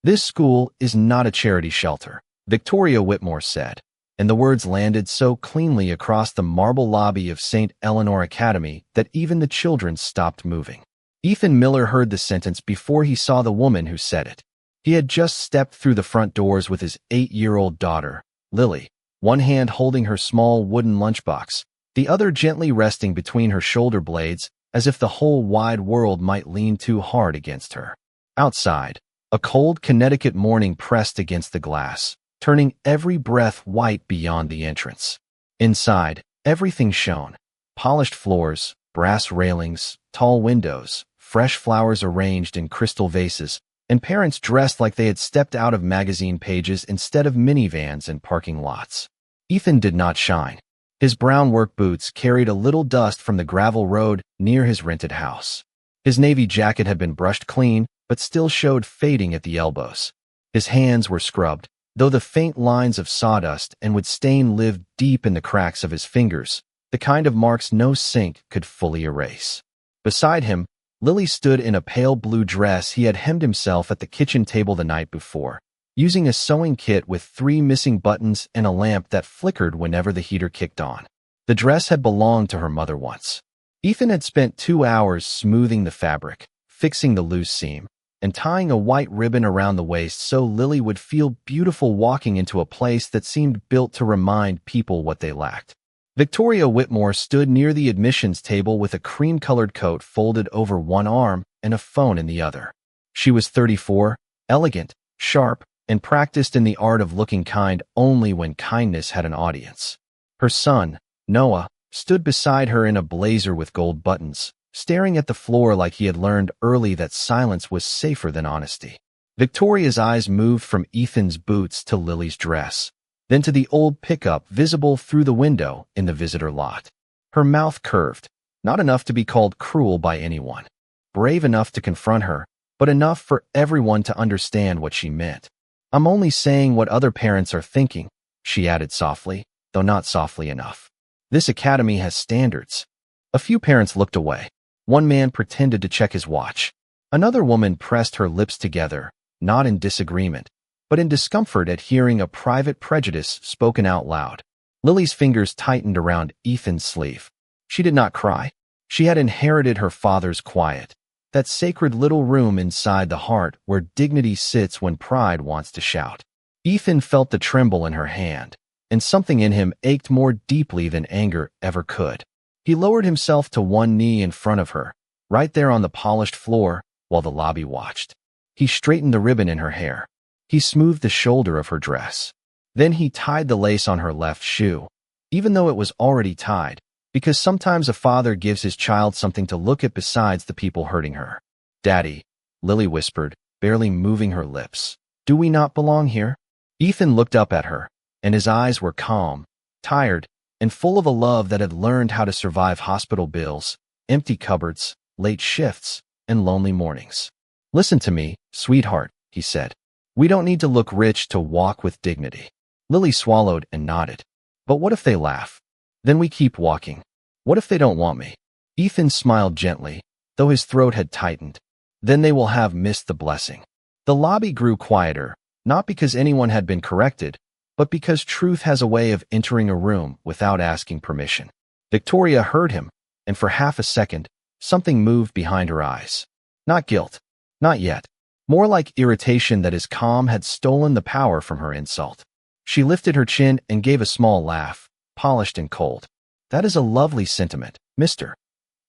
"This school is not a charity shelter," Victoria Whitmore said, and the words landed so cleanly across the marble lobby of St. Eleanor Academy that even the children stopped moving. Ethan Miller heard the sentence before he saw the woman who said it. He had just stepped through the front doors with his 8-year-old daughter, Lily, one hand holding her small wooden lunchbox, the other gently resting between her shoulder blades as if the whole wide world might lean too hard against her. Outside, a cold Connecticut morning pressed against the glass, turning every breath white beyond the entrance. Inside, everything shone: polished floors, brass railings, tall windows, fresh flowers arranged in crystal vases, and parents dressed like they had stepped out of magazine pages instead of minivans and parking lots. Ethan did not shine. His brown work boots carried a little dust from the gravel road near his rented house. His navy jacket had been brushed clean, but still showed fading at the elbows. His hands were scrubbed, though the faint lines of sawdust and wood stain lived deep in the cracks of his fingers, the kind of marks no sink could fully erase. Beside him, Lily stood in a pale blue dress he had hemmed himself at the kitchen table the night before, using a sewing kit with 3 missing buttons and a lamp that flickered whenever the heater kicked on. The dress had belonged to her mother once. Ethan had spent 2 hours smoothing the fabric, fixing the loose seam, and tying a white ribbon around the waist so Lily would feel beautiful walking into a place that seemed built to remind people what they lacked. Victoria Whitmore stood near the admissions table with a cream-colored coat folded over one arm and a phone in the other. She was 34, elegant, sharp, and practiced in the art of looking kind only when kindness had an audience. Her son, Noah, stood beside her in a blazer with gold buttons, staring at the floor like he had learned early that silence was safer than honesty. Victoria's eyes moved from Ethan's boots to Lily's dress, then to the old pickup visible through the window in the visitor lot. Her mouth curved, not enough to be called cruel by anyone, brave enough to confront her, but enough for everyone to understand what she meant. "I'm only saying what other parents are thinking," she added softly, though not softly enough. "This academy has standards." A few parents looked away. One man pretended to check his watch. Another woman pressed her lips together, not in disagreement, but in discomfort at hearing a private prejudice spoken out loud. Lily's fingers tightened around Ethan's sleeve. She did not cry. She had inherited her father's quiet, that sacred little room inside the heart where dignity sits when pride wants to shout. Ethan felt the tremble in her hand, and something in him ached more deeply than anger ever could. He lowered himself to one knee in front of her, right there on the polished floor, while the lobby watched. He straightened the ribbon in her hair. He smoothed the shoulder of her dress. Then he tied the lace on her left shoe, even though it was already tied, because sometimes a father gives his child something to look at besides the people hurting her. "Daddy," Lily whispered, barely moving her lips. "Do we not belong here?" Ethan looked up at her, and his eyes were calm, tired, and full of a love that had learned how to survive hospital bills, empty cupboards, late shifts, and lonely mornings. "Listen to me, sweetheart," he said. "We don't need to look rich to walk with dignity." Lily swallowed and nodded. "But what if they laugh? Then we keep walking. What if they don't want me?" Ethan smiled gently, though his throat had tightened. "Then they will have missed the blessing." The lobby grew quieter, not because anyone had been corrected, but because truth has a way of entering a room without asking permission. Victoria heard him, and for half a second, something moved behind her eyes. Not guilt. Not yet. More like irritation that his calm had stolen the power from her insult. She lifted her chin and gave a small laugh, polished and cold. "That is a lovely sentiment, Mr."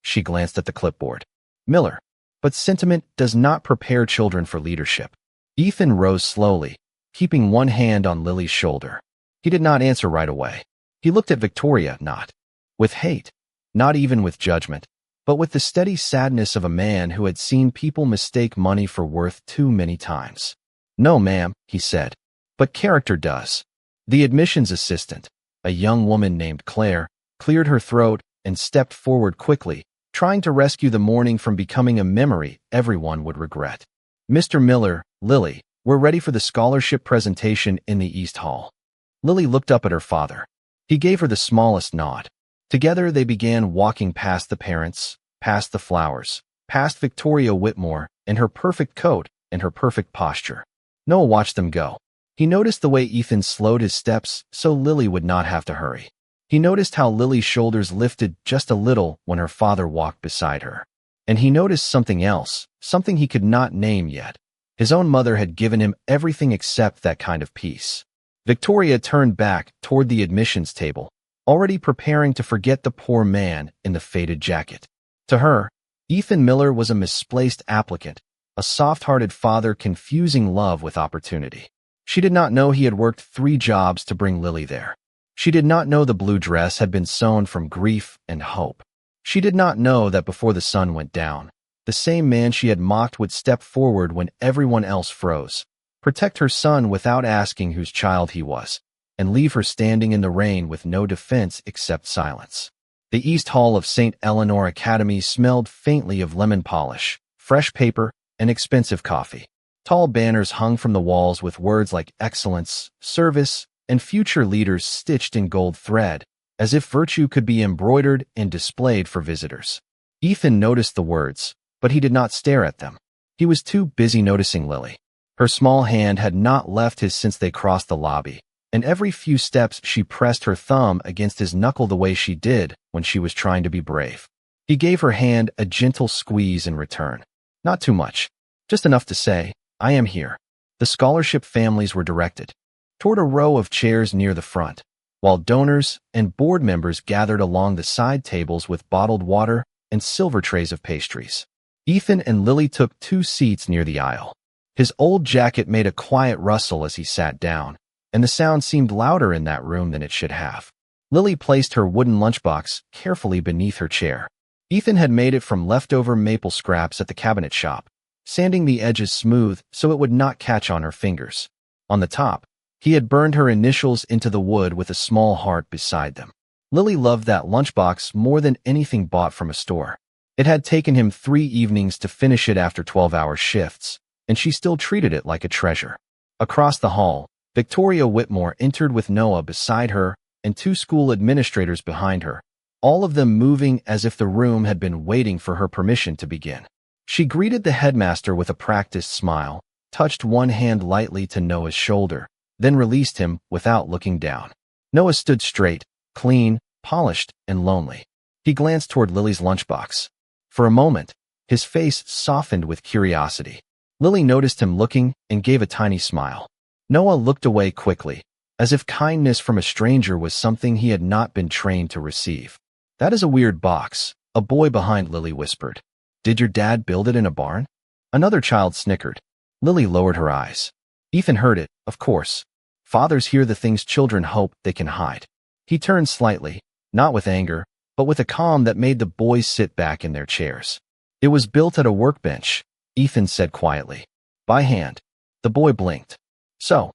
She glanced at the clipboard. "Miller. But sentiment does not prepare children for leadership." Ethan rose slowly, keeping one hand on Lily's shoulder. He did not answer right away. He looked at Victoria, not with hate, not even with judgment, but with the steady sadness of a man who had seen people mistake money for worth too many times. "No, ma'am," he said, "but character does." The admissions assistant, a young woman named Claire, cleared her throat and stepped forward quickly, trying to rescue the morning from becoming a memory everyone would regret. "Mr. Miller, Lily, we're ready for the scholarship presentation in the East Hall." Lily looked up at her father. He gave her the smallest nod. Together they began walking past the parents, past the flowers, past Victoria Whitmore and her perfect coat and her perfect posture. Noah watched them go. He noticed the way Ethan slowed his steps so Lily would not have to hurry. He noticed how Lily's shoulders lifted just a little when her father walked beside her. And he noticed something else, something he could not name yet. His own mother had given him everything except that kind of peace. Victoria turned back toward the admissions table, already preparing to forget the poor man in the faded jacket. To her, Ethan Miller was a misplaced applicant, a soft-hearted father confusing love with opportunity. She did not know he had worked 3 jobs to bring Lily there. She did not know the blue dress had been sewn from grief and hope. She did not know that before the sun went down, the same man she had mocked would step forward when everyone else froze, protect her son without asking whose child he was, and leave her standing in the rain with no defense except silence. The East Hall of St. Eleanor Academy smelled faintly of lemon polish, fresh paper, and expensive coffee. Tall banners hung from the walls with words like excellence, service, and future leaders stitched in gold thread, as if virtue could be embroidered and displayed for visitors. Ethan noticed the words, but he did not stare at them. He was too busy noticing Lily. Her small hand had not left his since they crossed the lobby, and every few steps she pressed her thumb against his knuckle the way she did when she was trying to be brave. He gave her hand a gentle squeeze in return. Not too much, just enough to say, "I am here." The scholarship families were directed toward a row of chairs near the front, while donors and board members gathered along the side tables with bottled water and silver trays of pastries. Ethan and Lily took 2 seats near the aisle. His old jacket made a quiet rustle as he sat down, and the sound seemed louder in that room than it should have. Lily placed her wooden lunchbox carefully beneath her chair. Ethan had made it from leftover maple scraps at the cabinet shop, sanding the edges smooth so it would not catch on her fingers. On the top, he had burned her initials into the wood with a small heart beside them. Lily loved that lunchbox more than anything bought from a store. It had taken him 3 evenings to finish it after 12-hour shifts, and she still treated it like a treasure. Across the hall, Victoria Whitmore entered with Noah beside her and 2 school administrators behind her, all of them moving as if the room had been waiting for her permission to begin. She greeted the headmaster with a practiced smile, touched one hand lightly to Noah's shoulder, then released him without looking down. Noah stood straight, clean, polished, and lonely. He glanced toward Lily's lunchbox. For a moment, his face softened with curiosity. Lily noticed him looking and gave a tiny smile. Noah looked away quickly, as if kindness from a stranger was something he had not been trained to receive. "That is a weird box," a boy behind Lily whispered. "Did your dad build it in a barn?" Another child snickered. Lily lowered her eyes. Ethan heard it, of course. Fathers hear the things children hope they can hide. He turned slightly, not with anger, but with a calm that made the boys sit back in their chairs. "It was built at a workbench," Ethan said quietly. "By hand." The boy blinked. "So?"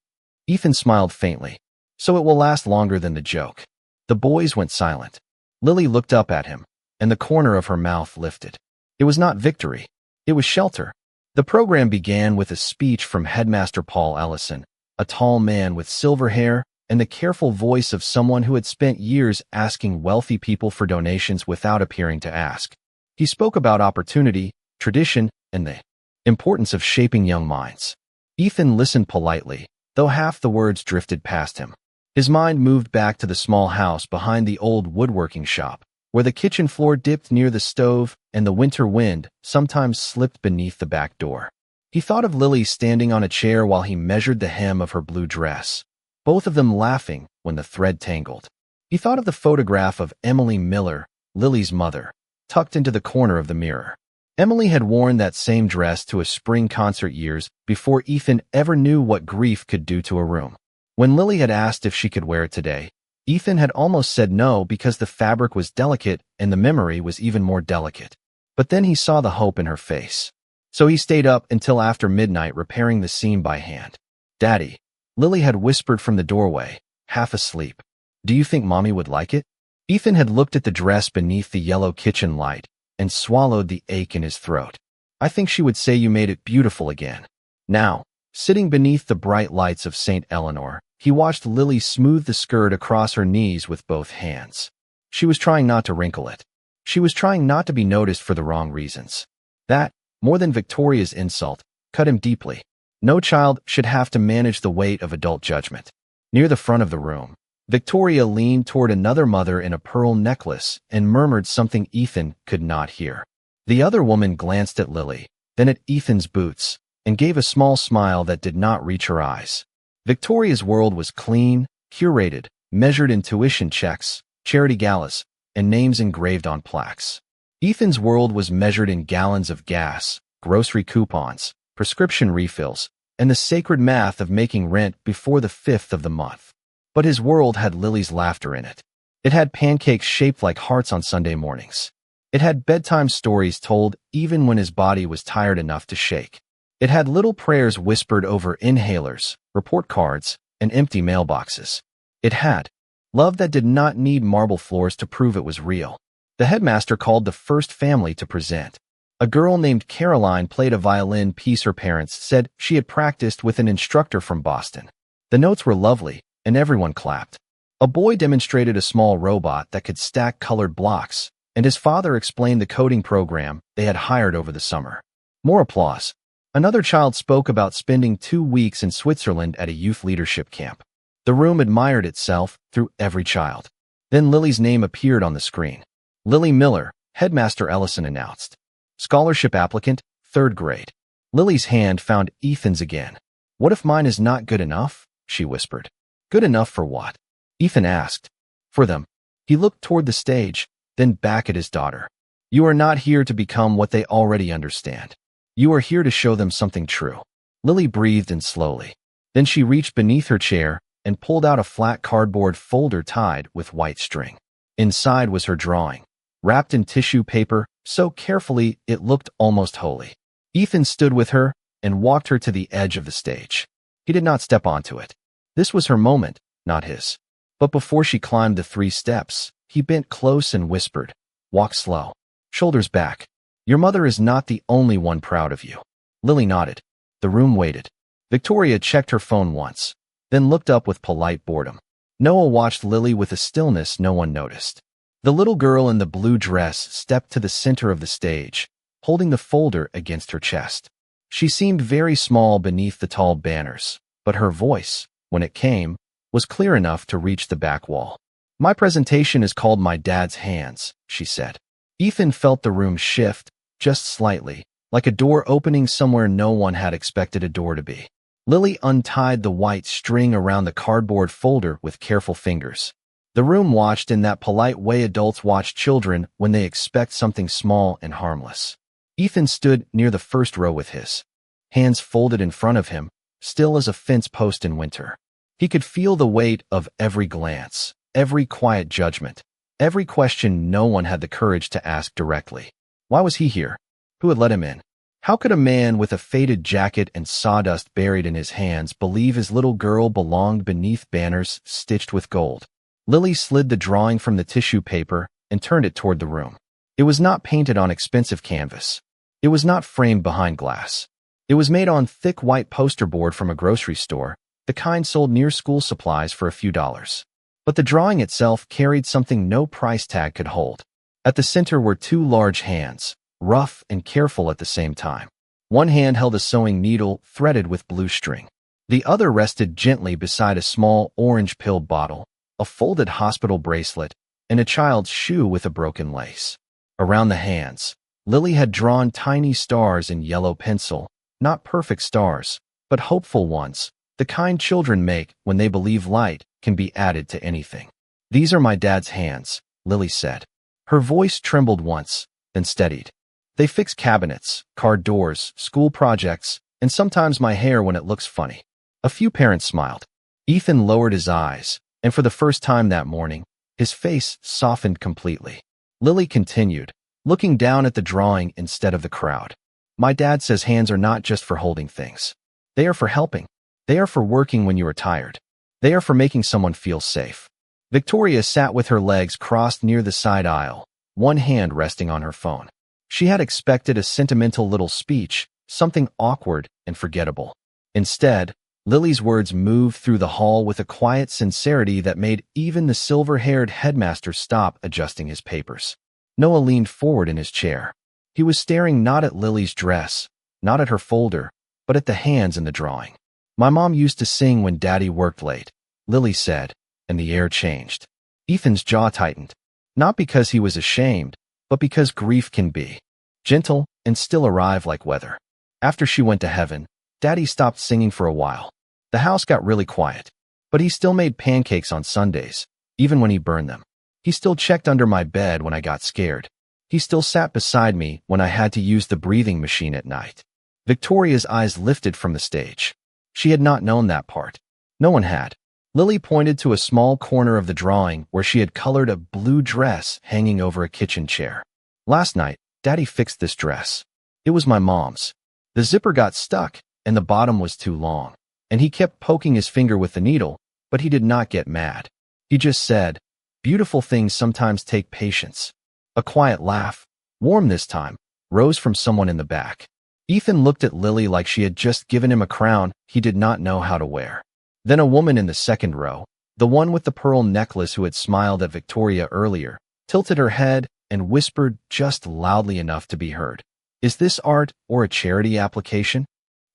Ethan smiled faintly. "So it will last longer than the joke." The boys went silent. Lily looked up at him, and the corner of her mouth lifted. It was not victory. It was shelter. The program began with a speech from Headmaster Paul Ellison, a tall man with silver hair and the careful voice of someone who had spent years asking wealthy people for donations without appearing to ask. He spoke about opportunity, tradition, and the importance of shaping young minds. Ethan listened politely, though half the words drifted past him. His mind moved back to the small house behind the old woodworking shop, where the kitchen floor dipped near the stove and the winter wind sometimes slipped beneath the back door. He thought of Lily standing on a chair while he measured the hem of her blue dress, both of them laughing when the thread tangled. He thought of the photograph of Emily Miller, Lily's mother, tucked into the corner of the mirror. Emily had worn that same dress to a spring concert years before Ethan ever knew what grief could do to a room. When Lily had asked if she could wear it today, Ethan had almost said no because the fabric was delicate and the memory was even more delicate. But then he saw the hope in her face. So he stayed up until after midnight repairing the seam by hand. "Daddy," Lily had whispered from the doorway, half asleep. "Do you think Mommy would like it?" Ethan had looked at the dress beneath the yellow kitchen light and swallowed the ache in his throat. "I think she would say you made it beautiful again." Now, sitting beneath the bright lights of St. Eleanor, he watched Lily smooth the skirt across her knees with both hands. She was trying not to wrinkle it. She was trying not to be noticed for the wrong reasons. That, more than Victoria's insult, cut him deeply. No child should have to manage the weight of adult judgment. Near the front of the room, Victoria leaned toward another mother in a pearl necklace and murmured something Ethan could not hear. The other woman glanced at Lily, then at Ethan's boots, and gave a small smile that did not reach her eyes. Victoria's world was clean, curated, measured in tuition checks, charity galas, and names engraved on plaques. Ethan's world was measured in gallons of gas, grocery coupons, prescription refills, and the sacred math of making rent before the 5th of the month. But his world had Lily's laughter in it. It had pancakes shaped like hearts on Sunday mornings. It had bedtime stories told even when his body was tired enough to shake. It had little prayers whispered over inhalers, report cards, and empty mailboxes. It had love that did not need marble floors to prove it was real. The headmaster called the first family to present. A girl named Caroline played a violin piece her parents said she had practiced with an instructor from Boston. The notes were lovely, and everyone clapped. A boy demonstrated a small robot that could stack colored blocks, and his father explained the coding program they had hired over the summer. More applause. Another child spoke about spending 2 weeks in Switzerland at a youth leadership camp. The room admired itself through every child. Then Lily's name appeared on the screen. Lily Miller, Headmaster Ellison announced. Scholarship applicant, 3rd grade. Lily's hand found Ethan's again. What if mine is not good enough? She whispered. Good enough for what? Ethan asked. For them. He looked toward the stage, then back at his daughter. You are not here to become what they already understand. You are here to show them something true. Lily breathed in slowly. Then she reached beneath her chair and pulled out a flat cardboard folder tied with white string. Inside was her drawing, wrapped in tissue paper so carefully it looked almost holy. Ethan stood with her and walked her to the edge of the stage. He did not step onto it. This was her moment, not his. But before she climbed the 3 steps, he bent close and whispered, walk slow, shoulders back. Your mother is not the only one proud of you. Lily nodded. The room waited. Victoria checked her phone once, then looked up with polite boredom. Noah watched Lily with a stillness no one noticed. The little girl in the blue dress stepped to the center of the stage, holding the folder against her chest. She seemed very small beneath the tall banners, but her voice, when it came, was clear enough to reach the back wall. My presentation is called My Dad's Hands, she said. Ethan felt the room shift, just slightly, like a door opening somewhere no one had expected a door to be. Lily untied the white string around the cardboard folder with careful fingers. The room watched in that polite way adults watch children when they expect something small and harmless. Ethan stood near the first row with his hands folded in front of him, still as a fence post in winter. He could feel the weight of every glance, every quiet judgment, every question no one had the courage to ask directly. Why was he here? Who had let him in? How could a man with a faded jacket and sawdust buried in his hands believe his little girl belonged beneath banners stitched with gold? Lily slid the drawing from the tissue paper and turned it toward the room. It was not painted on expensive canvas. It was not framed behind glass. It was made on thick white poster board from a grocery store, the kind sold near school supplies for a few dollars. But the drawing itself carried something no price tag could hold. At the center were 2 large hands, rough and careful at the same time. One hand held a sewing needle threaded with blue string. The other rested gently beside a small orange pill bottle, a folded hospital bracelet, and a child's shoe with a broken lace. Around the hands, Lily had drawn tiny stars in yellow pencil, not perfect stars, but hopeful ones, the kind children make when they believe light can be added to anything. These are my dad's hands, Lily said. Her voice trembled once, then steadied. They fix cabinets, car doors, school projects, and sometimes my hair when it looks funny. A few parents smiled. Ethan lowered his eyes, and for the first time that morning, his face softened completely. Lily continued, looking down at the drawing instead of the crowd. My dad says hands are not just for holding things. They are for helping. They are for working when you are tired. They are for making someone feel safe. Victoria sat with her legs crossed near the side aisle, one hand resting on her phone. She had expected a sentimental little speech, something awkward and forgettable. Instead, Lily's words moved through the hall with a quiet sincerity that made even the silver-haired headmaster stop adjusting his papers. Noah leaned forward in his chair. He was staring not at Lily's dress, not at her folder, but at the hands in the drawing. My mom used to sing when Daddy worked late, Lily said, and the air changed. Ethan's jaw tightened, not because he was ashamed, but because grief can be gentle and still arrive like weather. After she went to heaven, Daddy stopped singing for a while. The house got really quiet, but he still made pancakes on Sundays, even when he burned them. He still checked under my bed when I got scared. He still sat beside me when I had to use the breathing machine at night. Victoria's eyes lifted from the stage. She had not known that part. No one had. Lily pointed to a small corner of the drawing where she had colored a blue dress hanging over a kitchen chair. Last night, Daddy fixed this dress. It was my mom's. The zipper got stuck, and the bottom was too long. And he kept poking his finger with the needle, but he did not get mad. He just said, "Beautiful things sometimes take patience." A quiet laugh, warm this time, rose from someone in the back. Ethan looked at Lily like she had just given him a crown he did not know how to wear. Then a woman in the second row, the one with the pearl necklace who had smiled at Victoria earlier, tilted her head and whispered just loudly enough to be heard, "Is this art or a charity application?"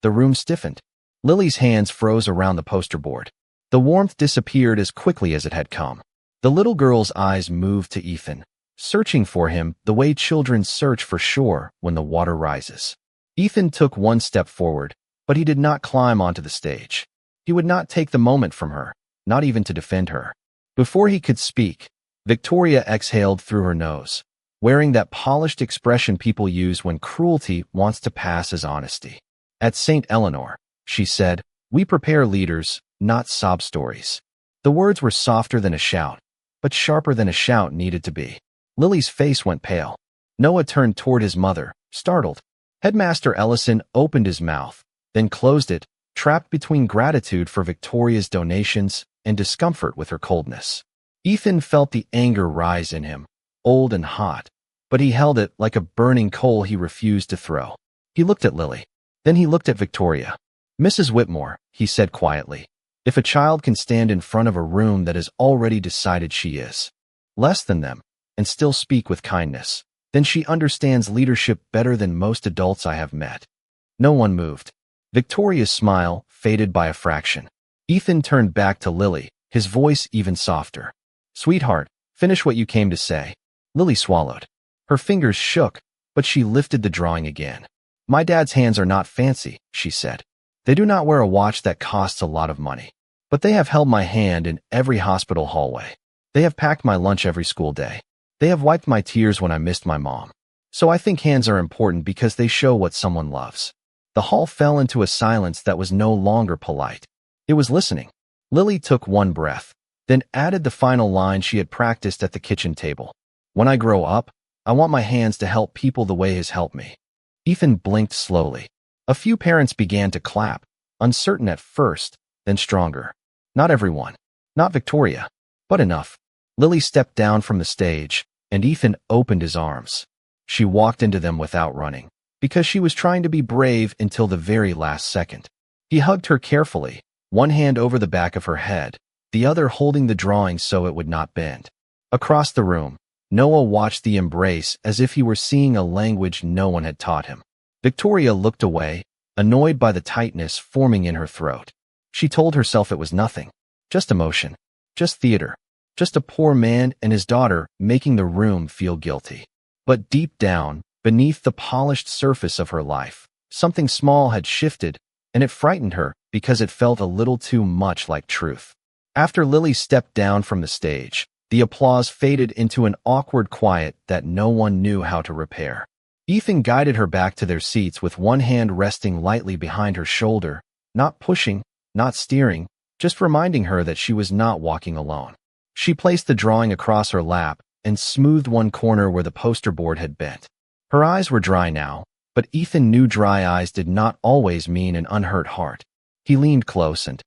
The room stiffened. Lily's hands froze around the poster board. The warmth disappeared as quickly as it had come. The little girl's eyes moved to Ethan, searching for him the way children search for shore when the water rises. Ethan took one step forward, but he did not climb onto the stage. He would not take the moment from her, not even to defend her. Before he could speak, Victoria exhaled through her nose, wearing that polished expression people use when cruelty wants to pass as honesty. "At St. Eleanor," she said, "we prepare leaders, not sob stories." The words were softer than a shout, but sharper than a shout needed to be. Lily's face went pale. Noah turned toward his mother, startled. Headmaster Ellison opened his mouth, then closed it, trapped between gratitude for Victoria's donations and discomfort with her coldness. Ethan felt the anger rise in him, old and hot, but he held it like a burning coal he refused to throw. He looked at Lily. Then he looked at Victoria. "Mrs. Whitmore," he said quietly, "if a child can stand in front of a room that has already decided she is less than them and still speak with kindness, then she understands leadership better than most adults I have met." No one moved. Victoria's smile faded by a fraction. Ethan turned back to Lily, his voice even softer. "Sweetheart, finish what you came to say." Lily swallowed. Her fingers shook, but she lifted the drawing again. "My dad's hands are not fancy," she said. "They do not wear a watch that costs a lot of money. But they have held my hand in every hospital hallway. They have packed my lunch every school day. They have wiped my tears when I missed my mom. So I think hands are important because they show what someone loves." The hall fell into a silence that was no longer polite. It was listening. Lily took one breath, then added the final line she had practiced at the kitchen table. "When I grow up, I want my hands to help people the way his helped me." Ethan blinked slowly. A few parents began to clap, uncertain at first, then stronger. Not everyone. Not Victoria. But enough. Lily stepped down from the stage, and Ethan opened his arms. She walked into them without running, because she was trying to be brave until the very last second. He hugged her carefully, one hand over the back of her head, the other holding the drawing so it would not bend. Across the room, Noah watched the embrace as if he were seeing a language no one had taught him. Victoria looked away, annoyed by the tightness forming in her throat. She told herself it was nothing, just emotion, just theater, just a poor man and his daughter making the room feel guilty. But deep down, beneath the polished surface of her life, something small had shifted, and it frightened her because it felt a little too much like truth. After Lily stepped down from the stage, the applause faded into an awkward quiet that no one knew how to repair. Ethan guided her back to their seats with one hand resting lightly behind her shoulder, not pushing, not steering, just reminding her that she was not walking alone. She placed the drawing across her lap and smoothed one corner where the poster board had bent. Her eyes were dry now, but Ethan knew dry eyes did not always mean an unhurt heart. He leaned close and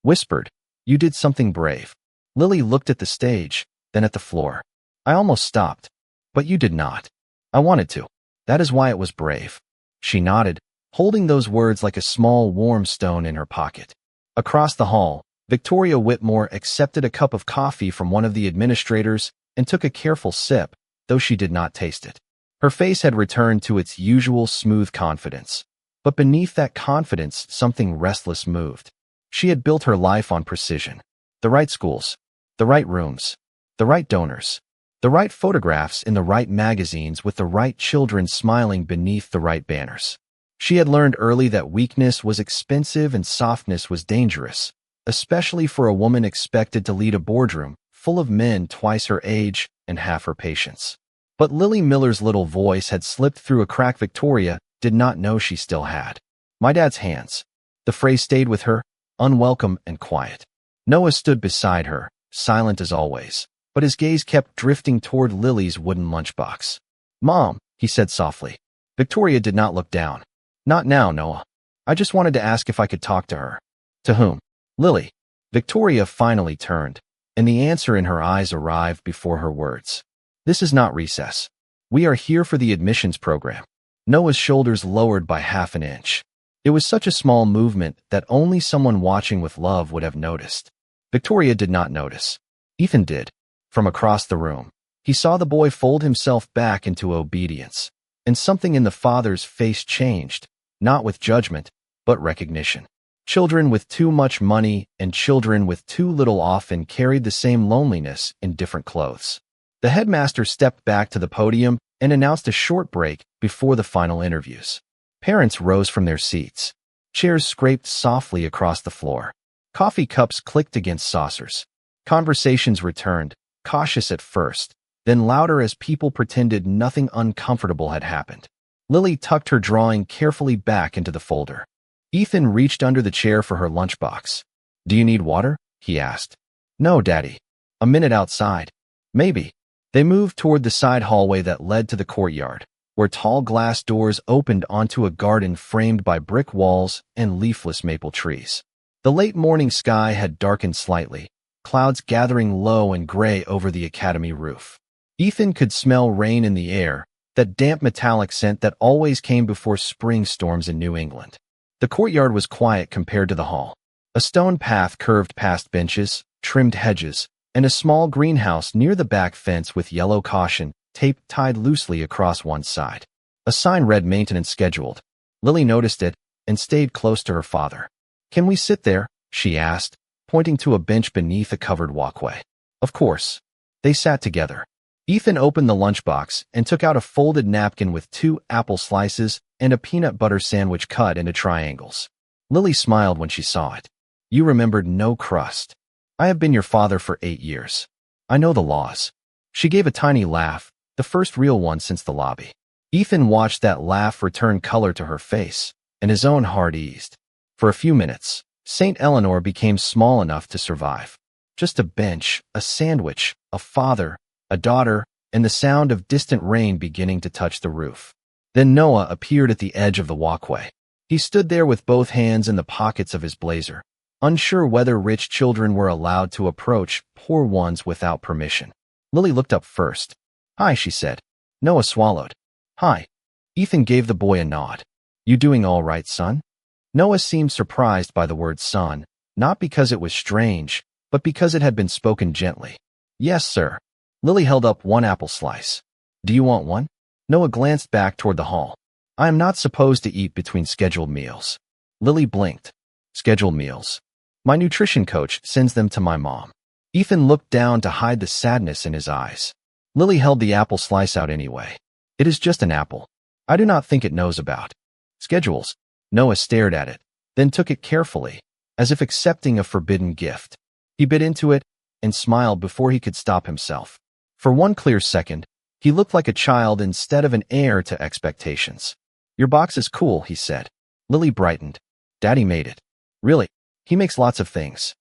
whispered, "You did something brave." Lily looked at the stage, then at the floor. "I almost stopped, but you did not." "I wanted to. That is why it was brave." She nodded, holding those words like a small warm stone in her pocket. Across the hall, Victoria Whitmore accepted a cup of coffee from one of the administrators and took a careful sip, though she did not taste it. Her face had returned to its usual smooth confidence. But beneath that confidence, something restless moved. She had built her life on precision. The right schools, the right rooms, the right donors, the right photographs in the right magazines with the right children smiling beneath the right banners. She had learned early that weakness was expensive and softness was dangerous, especially for a woman expected to lead a boardroom full of men twice her age and half her patience. But Lily Miller's little voice had slipped through a crack Victoria did not know she still had. My dad's hands. The phrase stayed with her, unwelcome and quiet. Noah stood beside her, silent as always, but his gaze kept drifting toward Lily's wooden lunchbox. Mom, he said softly. Victoria did not look down. Not now, Noah. I just wanted to ask if I could talk to her. To whom? Lily. Victoria finally turned, and the answer in her eyes arrived before her words. This is not recess. We are here for the admissions program. Noah's shoulders lowered by half an inch. It was such a small movement that only someone watching with love would have noticed. Victoria did not notice. Ethan did. From across the room, he saw the boy fold himself back into obedience, and something in the father's face changed, not with judgment, but recognition. Children with too much money and children with too little often carried the same loneliness in different clothes. The headmaster stepped back to the podium and announced a short break before the final interviews. Parents rose from their seats. Chairs scraped softly across the floor. Coffee cups clicked against saucers. Conversations returned, cautious at first, then louder as people pretended nothing uncomfortable had happened. Lily tucked her drawing carefully back into the folder. Ethan reached under the chair for her lunchbox. Do you need water? He asked. No, Daddy. A minute outside. Maybe. They moved toward the side hallway that led to the courtyard, where tall glass doors opened onto a garden framed by brick walls and leafless maple trees. The late morning sky had darkened slightly, clouds gathering low and gray over the academy roof. Ethan could smell rain in the air, that damp metallic scent that always came before spring storms in New England. The courtyard was quiet compared to the hall. A stone path curved past benches, trimmed hedges, and a small greenhouse near the back fence with yellow caution tape tied loosely across one side. A sign read maintenance scheduled. Lily noticed it and stayed close to her father. Can we sit there? She asked, pointing to a bench beneath a covered walkway. Of course. They sat together. Ethan opened the lunchbox and took out a folded napkin with 2 apple slices and a peanut butter sandwich cut into triangles. Lily smiled when she saw it. You remembered no crust. I have been your father for 8 years. I know the laws. She gave a tiny laugh, the first real one since the lobby. Ethan watched that laugh return color to her face, and his own heart eased. For a few minutes, St. Eleanor became small enough to survive. Just a bench, a sandwich, a father, a daughter, and the sound of distant rain beginning to touch the roof. Then Noah appeared at the edge of the walkway. He stood there with both hands in the pockets of his blazer, unsure whether rich children were allowed to approach poor ones without permission. Lily looked up first. Hi, she said. Noah swallowed. Hi. Ethan gave the boy a nod. You doing all right, son? Noah seemed surprised by the word son, not because it was strange, but because it had been spoken gently. Yes, sir. Lily held up one apple slice. Do you want one? Noah glanced back toward the hall. I am not supposed to eat between scheduled meals. Lily blinked. Scheduled meals. My nutrition coach sends them to my mom. Ethan looked down to hide the sadness in his eyes. Lily held the apple slice out anyway. It is just an apple. I do not think it knows about schedules. Noah stared at it, then took it carefully, as if accepting a forbidden gift. He bit into it and smiled before he could stop himself. For one clear second, he looked like a child instead of an heir to expectations. Your box is cool, he said. Lily brightened. Daddy made it. Really? He makes lots of things.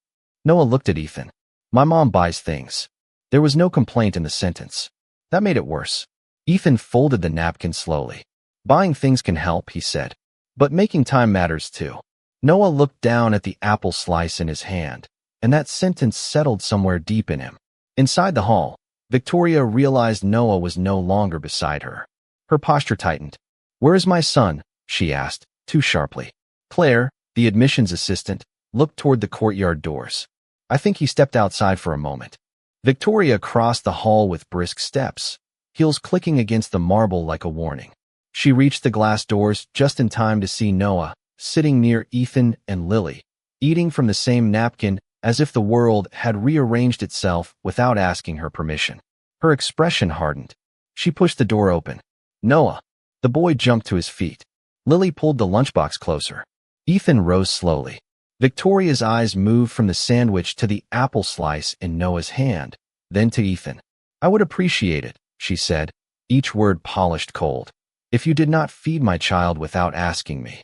Noah looked at Ethan. My mom buys things. There was no complaint in the sentence. That made it worse. Ethan folded the napkin slowly. Buying things can help, he said. But making time matters too. Noah looked down at the apple slice in his hand, and that sentence settled somewhere deep in him. Inside the hall, Victoria realized Noah was no longer beside her. Her posture tightened. Where is my son? She asked, too sharply. Claire, the admissions assistant, looked toward the courtyard doors. I think he stepped outside for a moment. Victoria crossed the hall with brisk steps, heels clicking against the marble like a warning. She reached the glass doors just in time to see Noah, sitting near Ethan and Lily, eating from the same napkin as if the world had rearranged itself without asking her permission. Her expression hardened. She pushed the door open. Noah. The boy jumped to his feet. Lily pulled the lunchbox closer. Ethan rose slowly. Victoria's eyes moved from the sandwich to the apple slice in Noah's hand, then to Ethan. I would appreciate it, she said, each word polished cold, if you did not feed my child without asking me.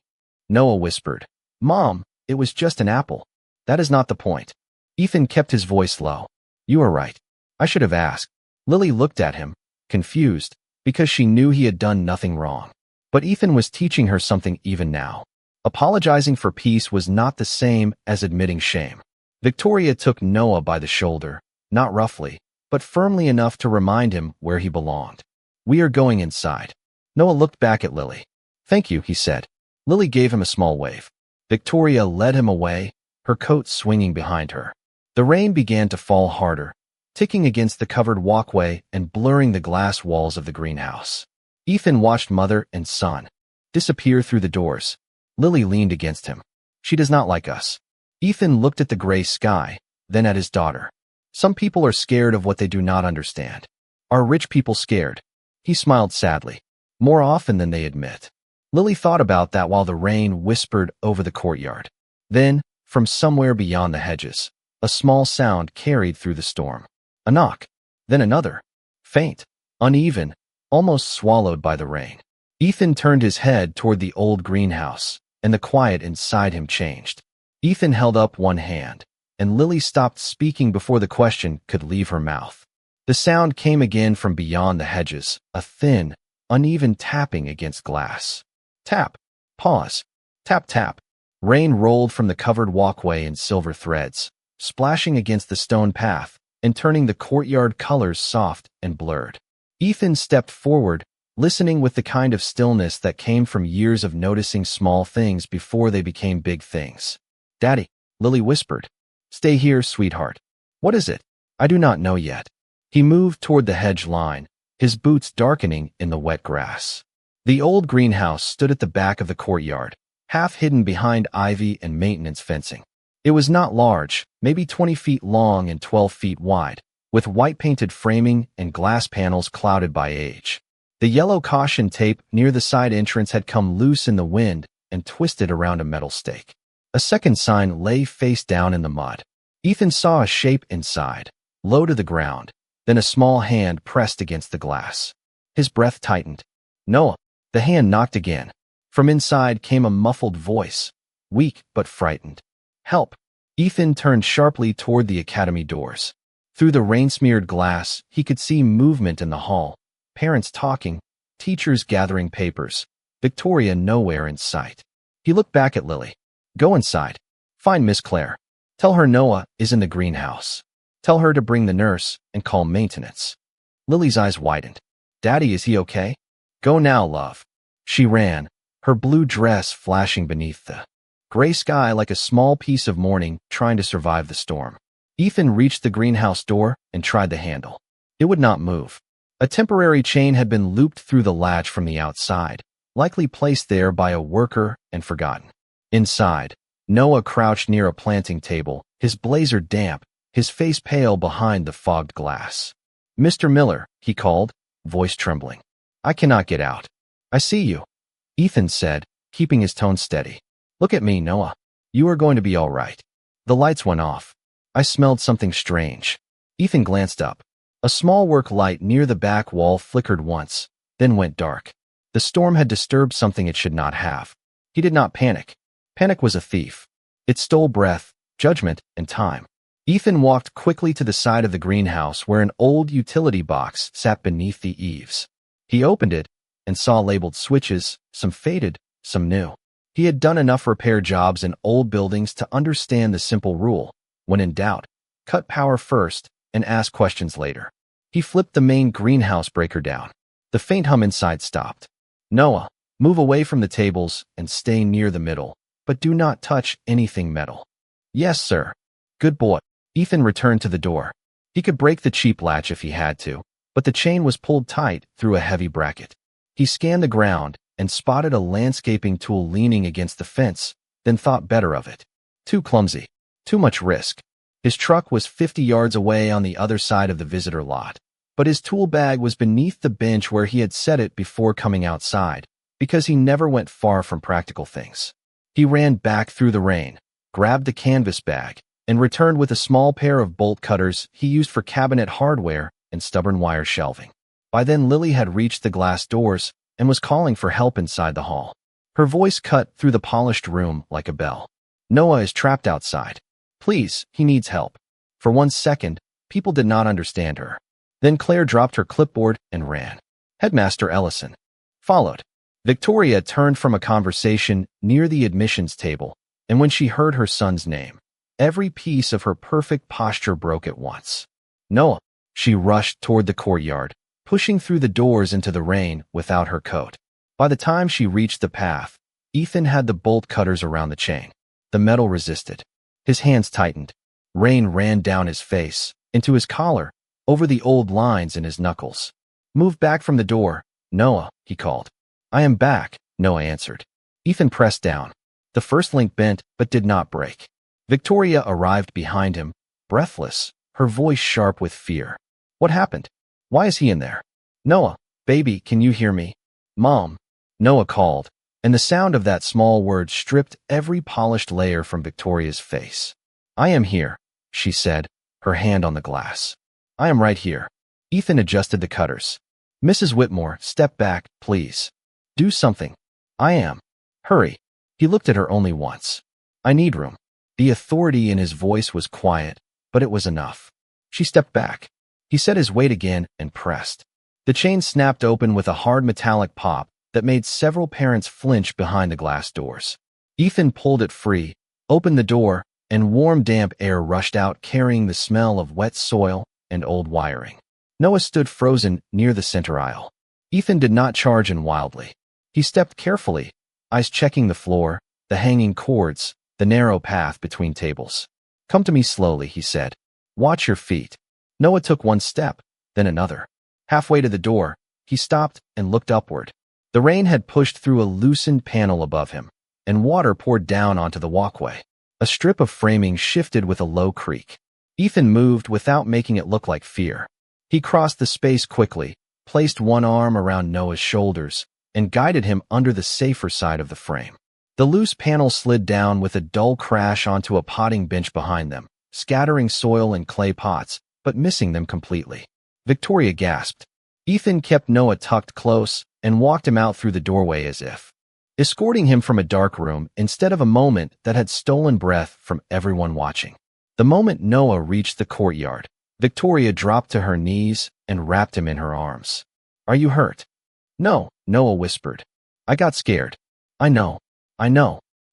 Noah whispered, Mom, it was just an apple. That is not the point. Ethan kept his voice low. You are right. I should have asked. Lily looked at him, confused, because she knew he had done nothing wrong. But Ethan was teaching her something even now. Apologizing for peace was not the same as admitting shame. Victoria took Noah by the shoulder, not roughly, but firmly enough to remind him where he belonged. We are going inside. Noah looked back at Lily. Thank you, he said. Lily gave him a small wave. Victoria led him away, her coat swinging behind her. The rain began to fall harder, ticking against the covered walkway and blurring the glass walls of the greenhouse. Ethan watched mother and son disappear through the doors. Lily leaned against him. She does not like us. Ethan looked at the gray sky, then at his daughter. Some people are scared of what they do not understand. Are rich people scared? He smiled sadly. More often than they admit. Lily thought about that while the rain whispered over the courtyard. Then, from somewhere beyond the hedges, a small sound carried through the storm. A knock. Then another. Faint, uneven, almost swallowed by the rain. Ethan turned his head toward the old greenhouse, and the quiet inside him changed. Ethan held up one hand, and Lily stopped speaking before the question could leave her mouth. The sound came again from beyond the hedges, a thin, uneven tapping against glass. Tap. Pause. Tap tap. Rain rolled from the covered walkway in silver threads, splashing against the stone path and turning the courtyard colors soft and blurred. Ethan stepped forward, listening with the kind of stillness that came from years of noticing small things before they became big things. Daddy, Lily whispered. Stay here, sweetheart. What is it? I do not know yet. He moved toward the hedge line, his boots darkening in the wet grass. The old greenhouse stood at the back of the courtyard, half hidden behind ivy and maintenance fencing. It was not large, maybe 20 feet long and 12 feet wide, with white-painted framing and glass panels clouded by age. The yellow caution tape near the side entrance had come loose in the wind and twisted around a metal stake. A second sign lay face down in the mud. Ethan saw a shape inside, low to the ground, then a small hand pressed against the glass. His breath tightened. Noah. The hand knocked again. From inside came a muffled voice, weak but frightened. Help. Ethan turned sharply toward the academy doors. Through the rain-smeared glass, he could see movement in the hall, parents talking, teachers gathering papers, Victoria nowhere in sight. He looked back at Lily. Go inside. Find Miss Claire. Tell her Noah is in the greenhouse. Tell her to bring the nurse and call maintenance. Lily's eyes widened. Daddy, is he okay? Go now, love. She ran, her blue dress flashing beneath the gray sky like a small piece of mourning trying to survive the storm. Ethan reached the greenhouse door and tried the handle. It would not move. A temporary chain had been looped through the latch from the outside, likely placed there by a worker and forgotten. Inside, Noah crouched near a planting table, his blazer damp, his face pale behind the fogged glass. Mr. Miller, he called, voice trembling. I cannot get out. I see you, Ethan said, keeping his tone steady. Look at me, Noah. You are going to be all right. The lights went off. I smelled something strange. Ethan glanced up. A small work light near the back wall flickered once, then went dark. The storm had disturbed something it should not have. He did not panic. Panic was a thief. It stole breath, judgment, and time. Ethan walked quickly to the side of the greenhouse where an old utility box sat beneath the eaves. He opened it and saw labeled switches, some faded, some new. He had done enough repair jobs in old buildings to understand the simple rule. When in doubt, cut power first and ask questions later. He flipped the main greenhouse breaker down. The faint hum inside stopped. Noah, move away from the tables and stay near the middle, but do not touch anything metal. Yes, sir. Good boy. Ethan returned to the door. He could break the cheap latch if he had to, but the chain was pulled tight through a heavy bracket. He scanned the ground and spotted a landscaping tool leaning against the fence, then thought better of it. Too clumsy. Too much risk. His truck was 50 yards away on the other side of the visitor lot, but his tool bag was beneath the bench where he had set it before coming outside, because he never went far from practical things. He ran back through the rain, grabbed the canvas bag, and returned with a small pair of bolt cutters he used for cabinet hardware and stubborn wire shelving. By then, Lily had reached the glass doors and was calling for help inside the hall. Her voice cut through the polished room like a bell. Noah is trapped outside. Please, he needs help. For 1 second, people did not understand her. Then Claire dropped her clipboard and ran. Headmaster Ellison followed. Victoria turned from a conversation near the admissions table, and when she heard her son's name, every piece of her perfect posture broke at once. Noah. She rushed toward the courtyard, pushing through the doors into the rain without her coat. By the time she reached the path, Ethan had the bolt cutters around the chain. The metal resisted. His hands tightened. Rain ran down his face, into his collar, over the old lines in his knuckles. Move back from the door, Noah, he called. I am back, Noah answered. Ethan pressed down. The first link bent but did not break. Victoria arrived behind him, breathless, her voice sharp with fear. What happened? Why is he in there? Noah, baby, can you hear me? Mom, Noah called, and the sound of that small word stripped every polished layer from Victoria's face. I am here, she said, her hand on the glass. I am right here. Ethan adjusted the cutters. Mrs. Whitmore, step back, please. Do something. I am. Hurry. He looked at her only once. I need room. The authority in his voice was quiet, but it was enough. She stepped back. He set his weight again and pressed. The chain snapped open with a hard metallic pop that made several parents flinch behind the glass doors. Ethan pulled it free, opened the door, and warm, damp air rushed out carrying the smell of wet soil and old wiring. Noah stood frozen near the center aisle. Ethan did not charge in wildly. He stepped carefully, eyes checking the floor, the hanging cords, the narrow path between tables. Come to me slowly, he said. Watch your feet. Noah took 1 step, then another. Halfway to the door, he stopped and looked upward. The rain had pushed through a loosened panel above him, and water poured down onto the walkway. A strip of framing shifted with a low creak. Ethan moved without making it look like fear. He crossed the space quickly, placed one arm around Noah's shoulders, and guided him under the safer side of the frame. The loose panel slid down with a dull crash onto a potting bench behind them, scattering soil and clay pots, but missing them completely. Victoria gasped. Ethan kept Noah tucked close and walked him out through the doorway as if escorting him from a dark room instead of a moment that had stolen breath from everyone watching. The moment Noah reached the courtyard, Victoria dropped to her knees and wrapped him in her arms. Are you hurt? No, Noah whispered. I got scared. I know.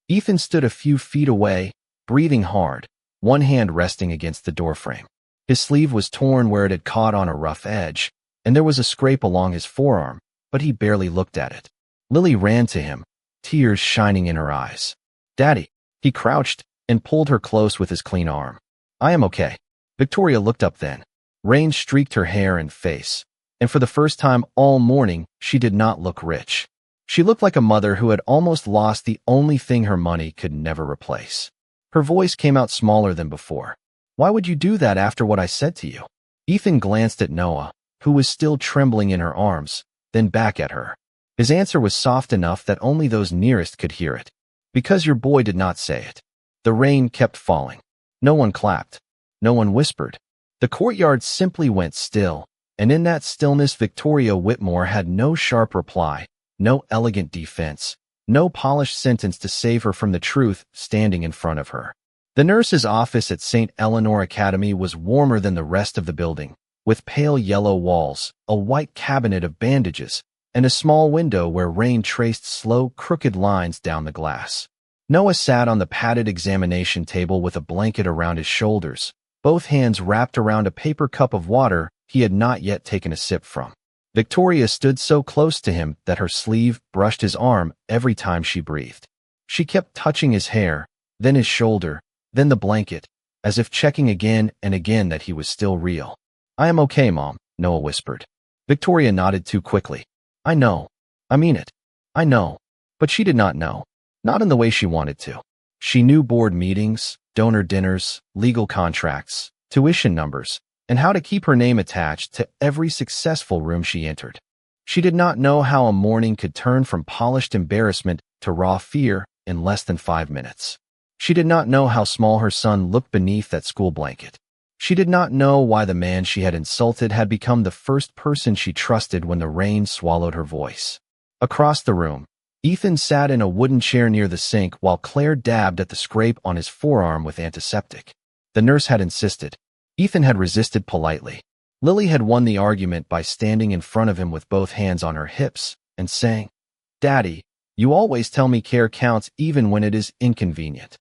Ethan stood a few feet away, breathing hard, one hand resting against the doorframe. His sleeve was torn where it had caught on a rough edge, and there was a scrape along his forearm, but he barely looked at it. Lily ran to him, tears shining in her eyes. Daddy. He crouched and pulled her close with his clean arm. I am okay. Victoria looked up then. Rain streaked her hair and face, and for the first time all morning, she did not look rich. She looked like a mother who had almost lost the only thing her money could never replace. Her voice came out smaller than before. Why would you do that after what I said to you? Ethan glanced at Noah, who was still trembling in her arms, then back at her. His answer was soft enough that only those nearest could hear it. Because your boy did not say it. The rain kept falling. No one clapped. No one whispered. The courtyard simply went still, and in that stillness Victoria Whitmore had no sharp reply, no elegant defense, no polished sentence to save her from the truth standing in front of her. The nurse's office at St. Eleanor Academy was warmer than the rest of the building, with pale yellow walls, a white cabinet of bandages, and a small window where rain traced slow, crooked lines down the glass. Noah sat on the padded examination table with a blanket around his shoulders, both hands wrapped around a paper cup of water he had not yet taken a sip from. Victoria stood so close to him that her sleeve brushed his arm every time she breathed. She kept touching his hair, then his shoulder, then the blanket, as if checking again and again that he was still real. I am okay, Mom, Noah whispered. Victoria nodded too quickly. I know. I mean it. I know. But she did not know. Not in the way she wanted to. She knew board meetings, donor dinners, legal contracts, tuition numbers, and how to keep her name attached to every successful room she entered. She did not know how a morning could turn from polished embarrassment to raw fear in less than 5 minutes. She did not know how small her son looked beneath that school blanket. She did not know why the man she had insulted had become the first person she trusted when the rain swallowed her voice. Across the room, Ethan sat in a wooden chair near the sink while Claire dabbed at the scrape on his forearm with antiseptic. The nurse had insisted. Ethan had resisted politely. Lily had won the argument by standing in front of him with both hands on her hips and saying, "Daddy, you always tell me care counts even when it is inconvenient."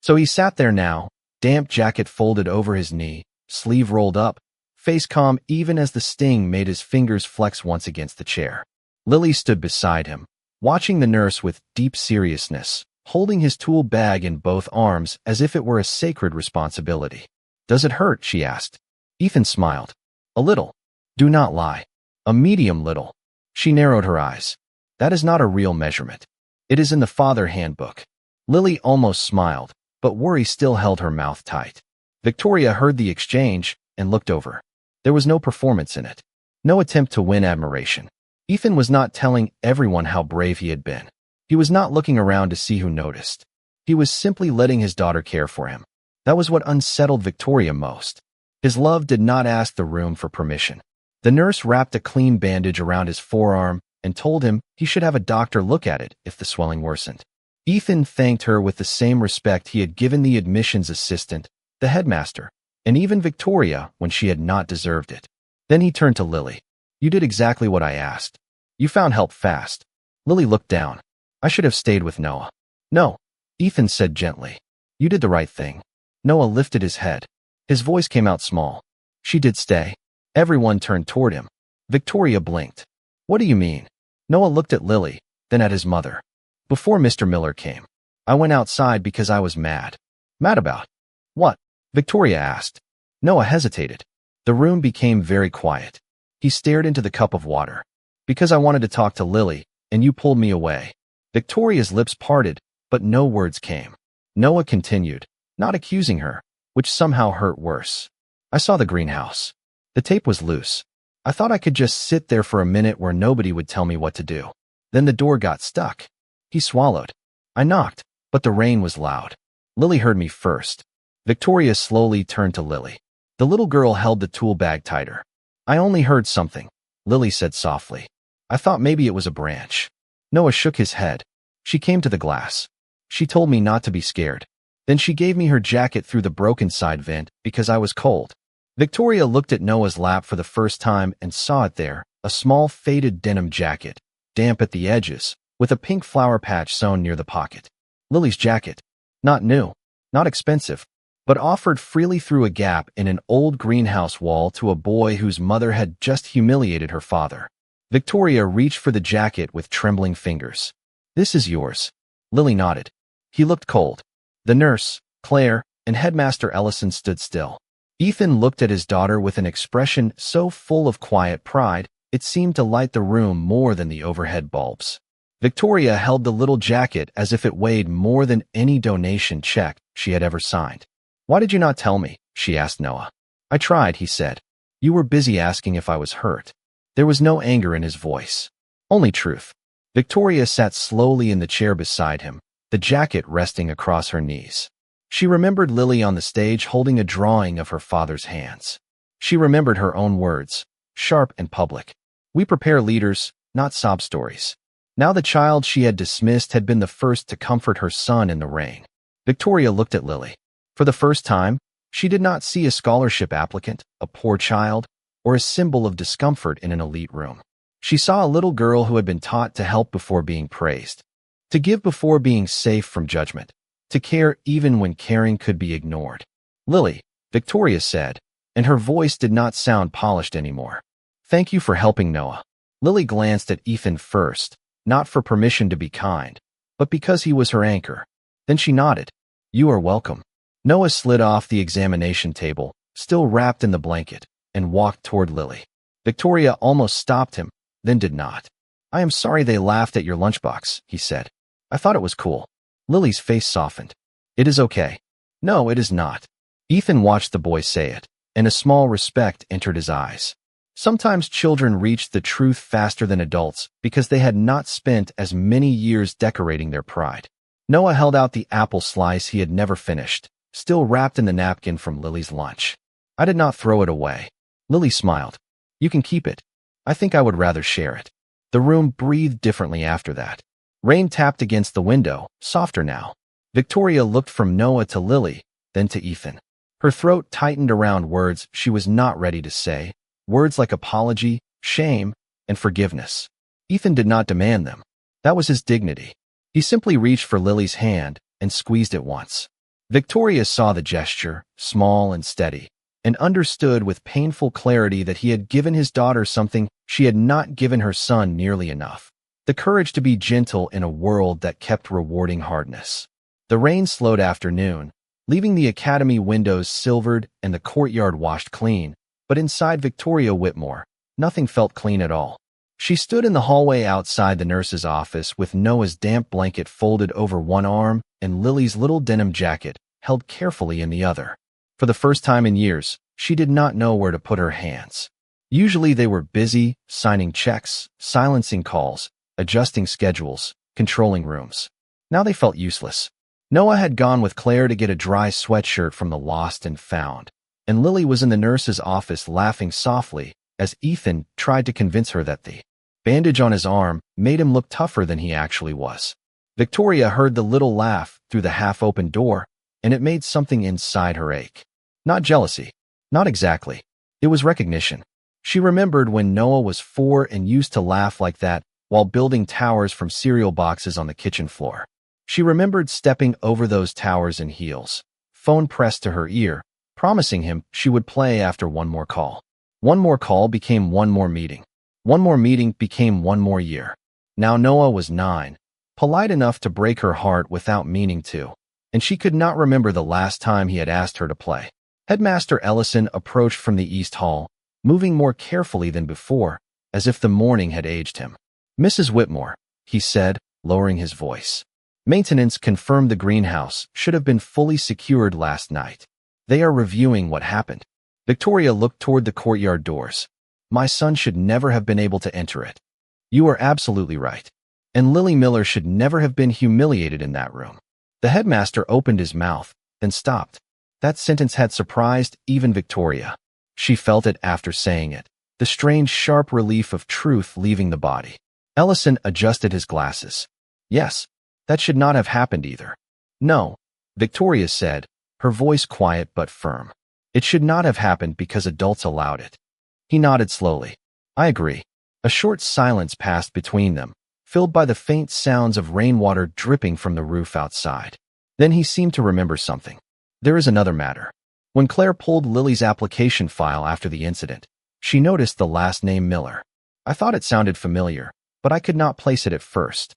So he sat there now, damp jacket folded over his knee, sleeve rolled up, face calm even as the sting made his fingers flex once against the chair. Lily stood beside him, watching the nurse with deep seriousness, holding his tool bag in both arms as if it were a sacred responsibility. "Does it hurt?" she asked. Ethan smiled. "A little. Do not lie. A medium little." She narrowed her eyes. "That is not a real measurement. It is in the father handbook." Lily almost smiled, but worry still held her mouth tight. Victoria heard the exchange and looked over. There was no performance in it. No attempt to win admiration. Ethan was not telling everyone how brave he had been. He was not looking around to see who noticed. He was simply letting his daughter care for him. That was what unsettled Victoria most. His love did not ask the room for permission. The nurse wrapped a clean bandage around his forearm and told him he should have a doctor look at it if the swelling worsened. Ethan thanked her with the same respect he had given the admissions assistant, the headmaster, and even Victoria when she had not deserved it. Then he turned to Lily. "You did exactly what I asked. You found help fast." Lily looked down. "I should have stayed with Noah." "No," Ethan said gently. "You did the right thing." Noah lifted his head. His voice came out small. "She did stay." Everyone turned toward him. Victoria blinked. "What do you mean?" Noah looked at Lily, then at his mother. "Before Mr. Miller came, I went outside because I was mad." "Mad about what?" Victoria asked. Noah hesitated. The room became very quiet. He stared into the cup of water. "Because I wanted to talk to Lily, and you pulled me away." Victoria's lips parted, but no words came. Noah continued, not accusing her, which somehow hurt worse. "I saw the greenhouse. The tape was loose. I thought I could just sit there for a minute where nobody would tell me what to do. Then the door got stuck." He swallowed. "I knocked, but the rain was loud. Lily heard me first." Victoria slowly turned to Lily. The little girl held the tool bag tighter. "I only heard something," Lily said softly. "I thought maybe it was a branch." Noah shook his head. "She came to the glass. She told me not to be scared. Then she gave me her jacket through the broken side vent because I was cold." Victoria looked at Noah's lap for the first time and saw it there, a small faded denim jacket, damp at the edges, with a pink flower patch sewn near the pocket. Lily's jacket. Not new, not expensive, but offered freely through a gap in an old greenhouse wall to a boy whose mother had just humiliated her father. Victoria reached for the jacket with trembling fingers. "This is yours." Lily nodded. He looked cold. The nurse, Claire, and Headmaster Ellison stood still. Ethan looked at his daughter with an expression so full of quiet pride, it seemed to light the room more than the overhead bulbs. Victoria held the little jacket as if it weighed more than any donation check she had ever signed. "Why did you not tell me?" she asked Noah. "I tried," he said. "You were busy asking if I was hurt." There was no anger in his voice, only truth. Victoria sat slowly in the chair beside him, the jacket resting across her knees. She remembered Lily on the stage holding a drawing of her father's hands. She remembered her own words, sharp and public. "We prepare leaders, not sob stories." Now the child she had dismissed had been the first to comfort her son in the rain. Victoria looked at Lily. For the first time, she did not see a scholarship applicant, a poor child, or a symbol of discomfort in an elite room. She saw a little girl who had been taught to help before being praised, to give before being safe from judgment, to care even when caring could be ignored. "Lily," Victoria said, and her voice did not sound polished anymore. "Thank you for helping Noah." Lily glanced at Ethan first, not for permission to be kind, but because he was her anchor. Then she nodded. "You are welcome." Noah slid off the examination table, still wrapped in the blanket, and walked toward Lily. Victoria almost stopped him, then did not. I am sorry they laughed at your lunchbox, he said. I thought it was cool. Lily's face softened. It is okay. No, it is not. Ethan watched the boy say it, and a small respect entered his eyes. Sometimes children reached the truth faster than adults because they had not spent as many years decorating their pride. Noah held out the apple slice he had never finished, still wrapped in the napkin from Lily's lunch. I did not throw it away. Lily smiled. You can keep it. I think I would rather share it. The room breathed differently after that. Rain tapped against the window, softer now. Victoria looked from Noah to Lily, then to Ethan. Her throat tightened around words she was not ready to say, words like apology, shame, and forgiveness. Ethan did not demand them. That was his dignity. He simply reached for Lily's hand and squeezed it once. Victoria saw the gesture, small and steady, and understood with painful clarity that he had given his daughter something she had not given her son nearly enough. The courage to be gentle in a world that kept rewarding hardness. The rain slowed after noon, leaving the academy windows silvered and the courtyard washed clean, but inside Victoria Whitmore, nothing felt clean at all. She stood in the hallway outside the nurse's office with Noah's damp blanket folded over one arm and Lily's little denim jacket held carefully in the other. For the first time in years, she did not know where to put her hands. Usually they were busy, signing checks, silencing calls, adjusting schedules, controlling rooms. Now they felt useless. Noah had gone with Claire to get a dry sweatshirt from the lost and found, and Lily was in the nurse's office laughing softly as Ethan tried to convince her that the bandage on his arm made him look tougher than he actually was. Victoria heard the little laugh through the half-open door, and it made something inside her ache. Not jealousy. Not exactly. It was recognition. She remembered when Noah was 4 and used to laugh like that while building towers from cereal boxes on the kitchen floor. She remembered stepping over those towers in heels, phone pressed to her ear, promising him she would play after one more call. One more call became one more meeting. One more meeting became one more year. Now Noah was 9, polite enough to break her heart without meaning to, and she could not remember the last time he had asked her to play. Headmaster Ellison approached from the East Hall, moving more carefully than before, as if the morning had aged him. Mrs. Whitmore, he said, lowering his voice. Maintenance confirmed the greenhouse should have been fully secured last night. They are reviewing what happened. Victoria looked toward the courtyard doors. My son should never have been able to enter it. You are absolutely right. And Lily Miller should never have been humiliated in that room. The headmaster opened his mouth, then stopped. That sentence had surprised even Victoria. She felt it after saying it, the strange sharp relief of truth leaving the body. Ellison adjusted his glasses. Yes, that should not have happened either. No, Victoria said, her voice quiet but firm. It should not have happened because adults allowed it. He nodded slowly. I agree. A short silence passed between them, filled by the faint sounds of rainwater dripping from the roof outside. Then he seemed to remember something. There is another matter. When Claire pulled Lily's application file after the incident, she noticed the last name Miller. I thought it sounded familiar, but I could not place it at first.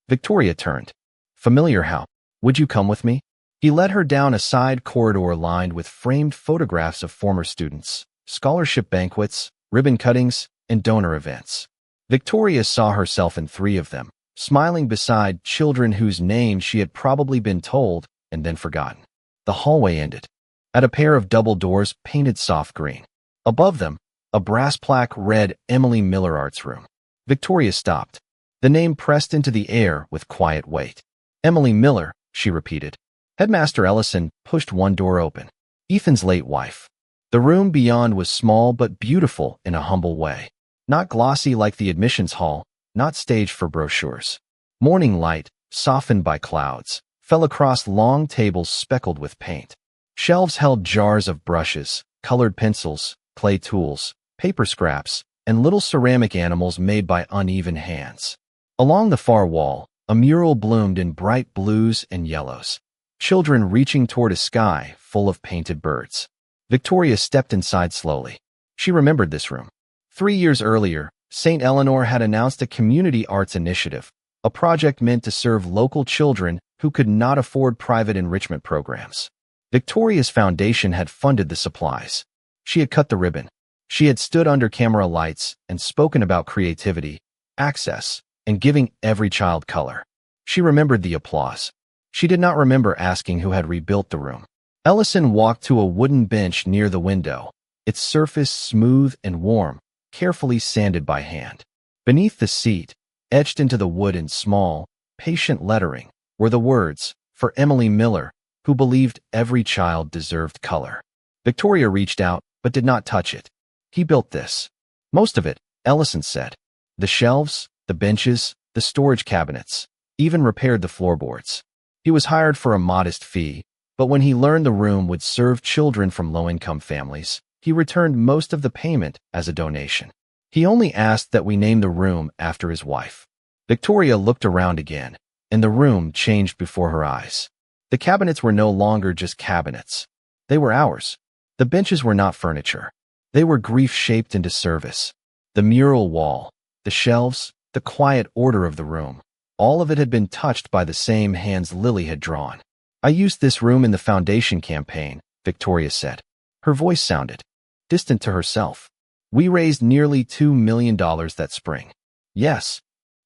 Victoria turned. Familiar how? Would you come with me? He led her down a side corridor lined with framed photographs of former students, scholarship banquets, ribbon cuttings, and donor events. Victoria saw herself in 3 of them, smiling beside children whose names she had probably been told and then forgotten. The hallway ended at a pair of double doors painted soft green. Above them, a brass plaque read Emily Miller Arts Room. Victoria stopped. The name pressed into the air with quiet weight. Emily Miller, she repeated. Headmaster Ellison pushed one door open. Ethan's late wife. The room beyond was small but beautiful in a humble way. Not glossy like the admissions hall, not staged for brochures. Morning light, softened by clouds, fell across long tables speckled with paint. Shelves held jars of brushes, colored pencils, clay tools, paper scraps, and little ceramic animals made by uneven hands. Along the far wall, a mural bloomed in bright blues and yellows. Children reaching toward a sky full of painted birds. Victoria stepped inside slowly. She remembered this room. 3 years earlier, St. Eleanor had announced a community arts initiative, a project meant to serve local children who could not afford private enrichment programs. Victoria's foundation had funded the supplies. She had cut the ribbon. She had stood under camera lights and spoken about creativity, access, and giving every child color. She remembered the applause. She did not remember asking who had rebuilt the room. Ellison walked to a wooden bench near the window, its surface smooth and warm, carefully sanded by hand. Beneath the seat, etched into the wood in small, patient lettering, were the words, "For Emily Miller, who believed every child deserved color." Victoria reached out, but did not touch it. "He built this." "Most of it," Ellison said. "The shelves, the benches, the storage cabinets, even repaired the floorboards. He was hired for a modest fee, but when he learned the room would serve children from low-income families, he returned most of the payment as a donation. He only asked that we name the room after his wife." Victoria looked around again, and the room changed before her eyes. The cabinets were no longer just cabinets. They were ours. The benches were not furniture. They were grief shaped into service. The mural wall, the shelves, the quiet order of the room, all of it had been touched by the same hands Lily had drawn. "I used this room in the foundation campaign," Victoria said. Her voice sounded distant to herself. "We raised nearly $2 million that spring." "Yes.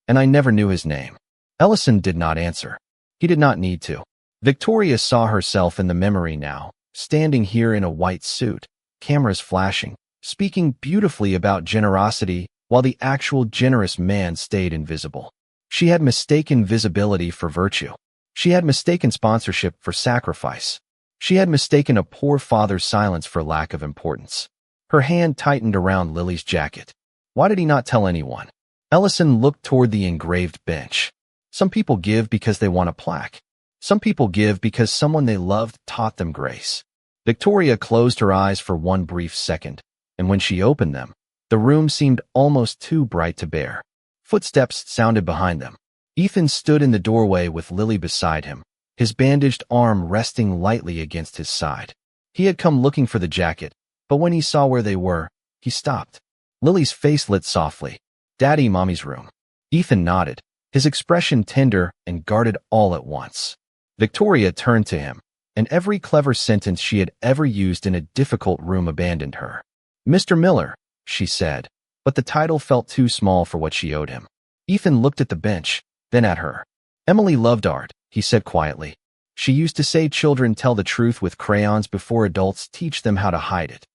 And I never knew his name." Ellison did not answer. He did not need to. Victoria saw herself in the memory now, standing here in a white suit, cameras flashing, speaking beautifully about generosity while the actual generous man stayed invisible. She had mistaken visibility for virtue. She had mistaken sponsorship for sacrifice. She had mistaken a poor father's silence for lack of importance. Her hand tightened around Lily's jacket. Why did he not tell anyone? Ellison looked toward the engraved bench. Some people give because they want a plaque. Some people give because someone they loved taught them grace. Victoria closed her eyes for one brief second, and when she opened them, the room seemed almost too bright to bear. Footsteps sounded behind them. Ethan stood in the doorway with Lily beside him, his bandaged arm resting lightly against his side. He had come looking for the jacket, but when he saw where they were, he stopped. Lily's face lit softly. "Daddy, Mommy's room." Ethan nodded, his expression tender and guarded all at once. Victoria turned to him, and every clever sentence she had ever used in a difficult room abandoned her. "Mr. Miller," she said, but the title felt too small for what she owed him. Ethan looked at the bench, then at her. "Emily loved art," he said quietly. "She used to say children tell the truth with crayons before adults teach them how to hide it."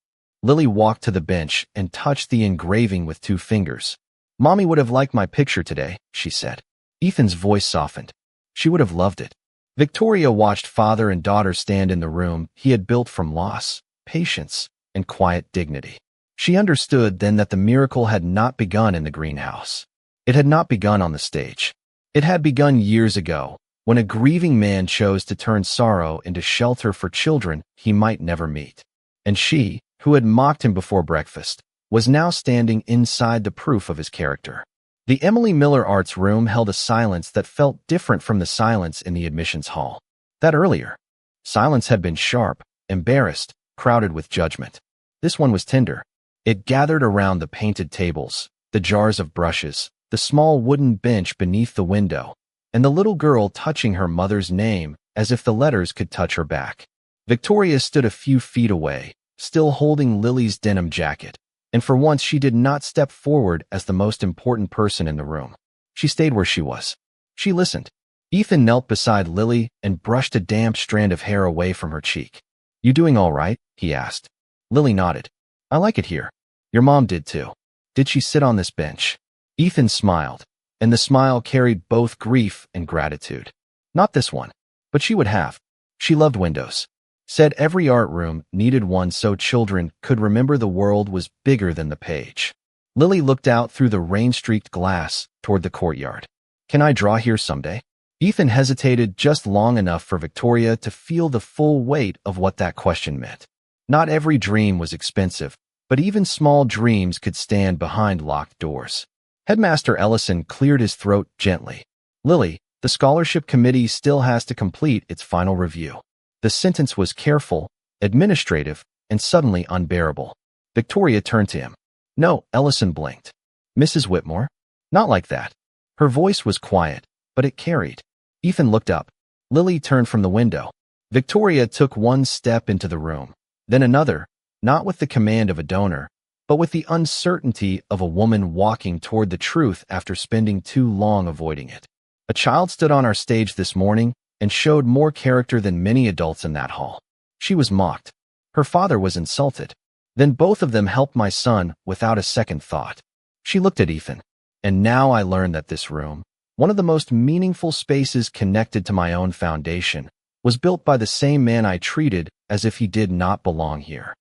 Lily walked to the bench and touched the engraving with 2 fingers. "Mommy would have liked my picture today," she said. Ethan's voice softened. "She would have loved it." Victoria watched father and daughter stand in the room he had built from loss, patience, and quiet dignity. She understood then that the miracle had not begun in the greenhouse. It had not begun on the stage. It had begun years ago, when a grieving man chose to turn sorrow into shelter for children he might never meet. And she, who had mocked him before breakfast, was now standing inside the proof of his character. The Emily Miller Arts room held a silence that felt different from the silence in the admissions hall. That earlier silence had been sharp, embarrassed, crowded with judgment. This one was tender. It gathered around the painted tables, the jars of brushes, the small wooden bench beneath the window, and the little girl touching her mother's name as if the letters could touch her back. Victoria stood a few feet away, still holding Lily's denim jacket, and for once she did not step forward as the most important person in the room. She stayed where she was. She listened. Ethan knelt beside Lily and brushed a damp strand of hair away from her cheek. "You doing all right?" he asked. Lily nodded. "I like it here. Your mom did too. Did she sit on this bench?" Ethan smiled, and the smile carried both grief and gratitude. "Not this one, but she would have. She loved windows. Said every art room needed one so children could remember the world was bigger than the page." Lily looked out through the rain-streaked glass toward the courtyard. "Can I draw here someday?" Ethan hesitated just long enough for Victoria to feel the full weight of what that question meant. Not every dream was expensive, but even small dreams could stand behind locked doors. Headmaster Ellison cleared his throat gently. "Lily, the scholarship committee still has to complete its final review." The sentence was careful, administrative, and suddenly unbearable. Victoria turned to him. "No," Ellison blinked. "Mrs. Whitmore? Not like that." Her voice was quiet, but it carried. Ethan looked up. Lily turned from the window. Victoria took one step into the room, then another, not with the command of a donor, but with the uncertainty of a woman walking toward the truth after spending too long avoiding it. A child stood on our stage this morning and showed more character than many adults in that hall. She was mocked. Her father was insulted. Then both of them helped my son without a second thought. She looked at Ethan. And now I learned that this room, one of the most meaningful spaces connected to my own foundation, was built by the same man I treated as if he did not belong here.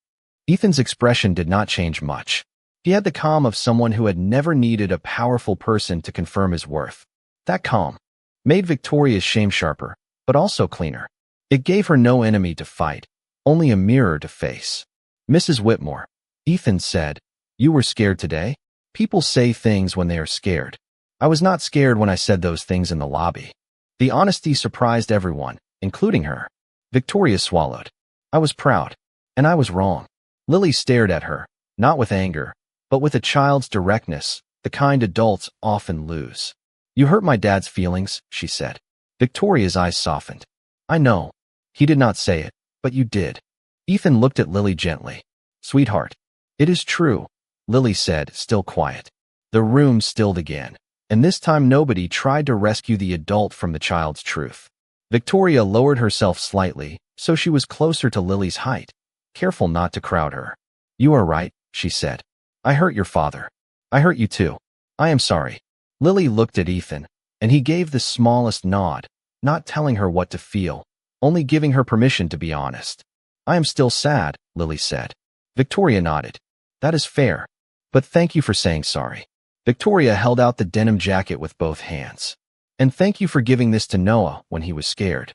Ethan's expression did not change much. He had the calm of someone who had never needed a powerful person to confirm his worth. That calm made Victoria's shame sharper, but also cleaner. It gave her no enemy to fight, only a mirror to face. Mrs. Whitmore, Ethan said, "You were scared today?" People say things when they are scared. I was not scared when I said those things in the lobby. The honesty surprised everyone, including her. Victoria swallowed. I was proud, and I was wrong. Lily stared at her, not with anger, but with a child's directness, the kind adults often lose. "You hurt my dad's feelings," she said. Victoria's eyes softened. "I know. He did not say it, but you did." Ethan looked at Lily gently. "Sweetheart, it is true," Lily said, still quiet. The room stilled again, and this time nobody tried to rescue the adult from the child's truth. Victoria lowered herself slightly, so she was closer to Lily's height, careful not to crowd her. "You are right," she said. "I hurt your father. I hurt you too. I am sorry." Lily looked at Ethan, and he gave the smallest nod, not telling her what to feel, only giving her permission to be honest. "I am still sad," Lily said. Victoria nodded. "That is fair. But thank you for saying sorry." Victoria held out the denim jacket with both hands. "And thank you for giving this to Noah when he was scared."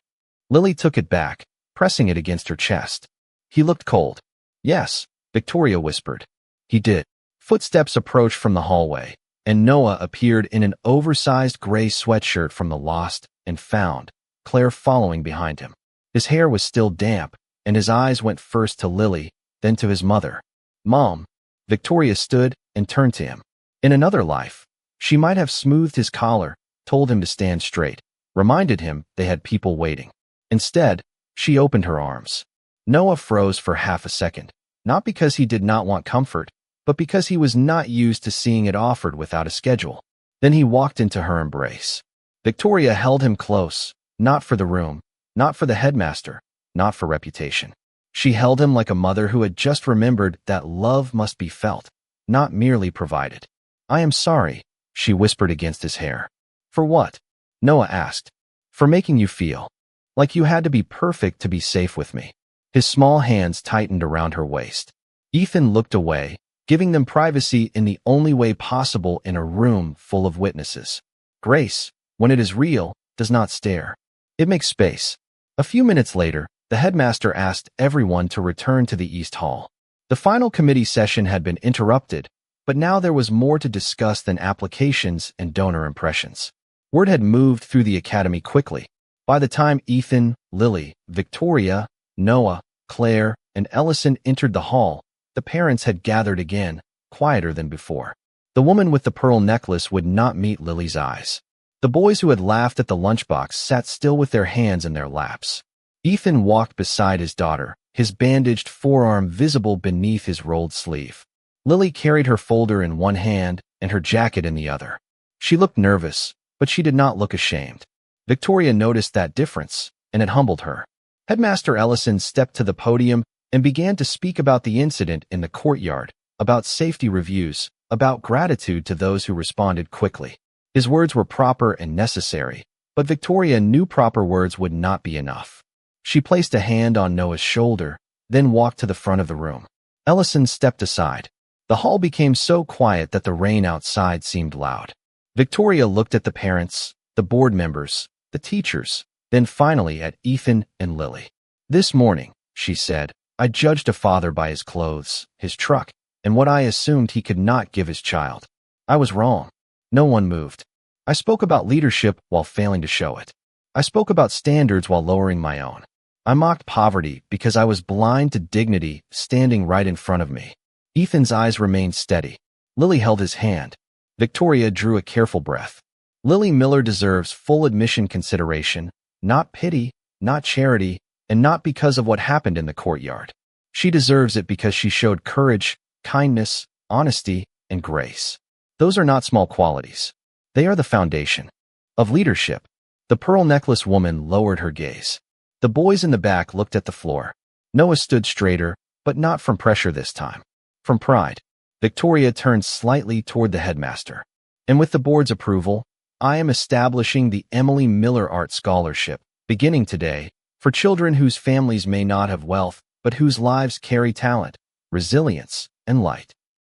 Lily took it back, pressing it against her chest. "He looked cold." "Yes," Victoria whispered. "He did." Footsteps approached from the hallway, and Noah appeared in an oversized gray sweatshirt from the Lost and Found, Claire following behind him. His hair was still damp, and his eyes went first to Lily, then to his mother. "Mom." Victoria stood and turned to him. In another life, she might have smoothed his collar, told him to stand straight, reminded him they had people waiting. Instead, she opened her arms. Noah froze for half a second, not because he did not want comfort, but because he was not used to seeing it offered without a schedule. Then he walked into her embrace. Victoria held him close, not for the room, not for the headmaster, not for reputation. She held him like a mother who had just remembered that love must be felt, not merely provided. "I am sorry," she whispered against his hair. "For what?" Noah asked. "For making you feel like you had to be perfect to be safe with me." His small hands tightened around her waist. Ethan looked away, giving them privacy in the only way possible in a room full of witnesses. Grace, when it is real, does not stare. It makes space. A few minutes later, the headmaster asked everyone to return to the East Hall. The final committee session had been interrupted, but now there was more to discuss than applications and donor impressions. Word had moved through the academy quickly. By the time Ethan, Lily, Victoria, Noah, Claire, and Ellison entered the hall, the parents had gathered again, quieter than before. The woman with the pearl necklace would not meet Lily's eyes. The boys who had laughed at the lunchbox sat still with their hands in their laps. Ethan walked beside his daughter, his bandaged forearm visible beneath his rolled sleeve. Lily carried her folder in one hand and her jacket in the other. She looked nervous, but she did not look ashamed. Victoria noticed that difference, and it humbled her. Headmaster Ellison stepped to the podium and began to speak about the incident in the courtyard, about safety reviews, about gratitude to those who responded quickly. His words were proper and necessary, but Victoria knew proper words would not be enough. She placed a hand on Noah's shoulder, then walked to the front of the room. Ellison stepped aside. The hall became so quiet that the rain outside seemed loud. Victoria looked at the parents, the board members, the teachers, then finally at Ethan and Lily. "This morning," she said, "I judged a father by his clothes, his truck, and what I assumed he could not give his child. I was wrong." No one moved. "I spoke about leadership while failing to show it. I spoke about standards while lowering my own. I mocked poverty because I was blind to dignity standing right in front of me." Ethan's eyes remained steady. Lily held his hand. Victoria drew a careful breath. Lily Miller deserves full admission consideration, not pity, not charity, and not because of what happened in the courtyard. She deserves it because she showed courage, kindness, honesty, and grace. Those are not small qualities. They are the foundation of leadership. The pearl necklace woman lowered her gaze. The boys in the back looked at the floor. Noah stood straighter, but not from pressure this time. From pride. Victoria turned slightly toward the headmaster. And with the board's approval, I am establishing the Emily Miller Art Scholarship, beginning today, for children whose families may not have wealth, but whose lives carry talent, resilience, and light.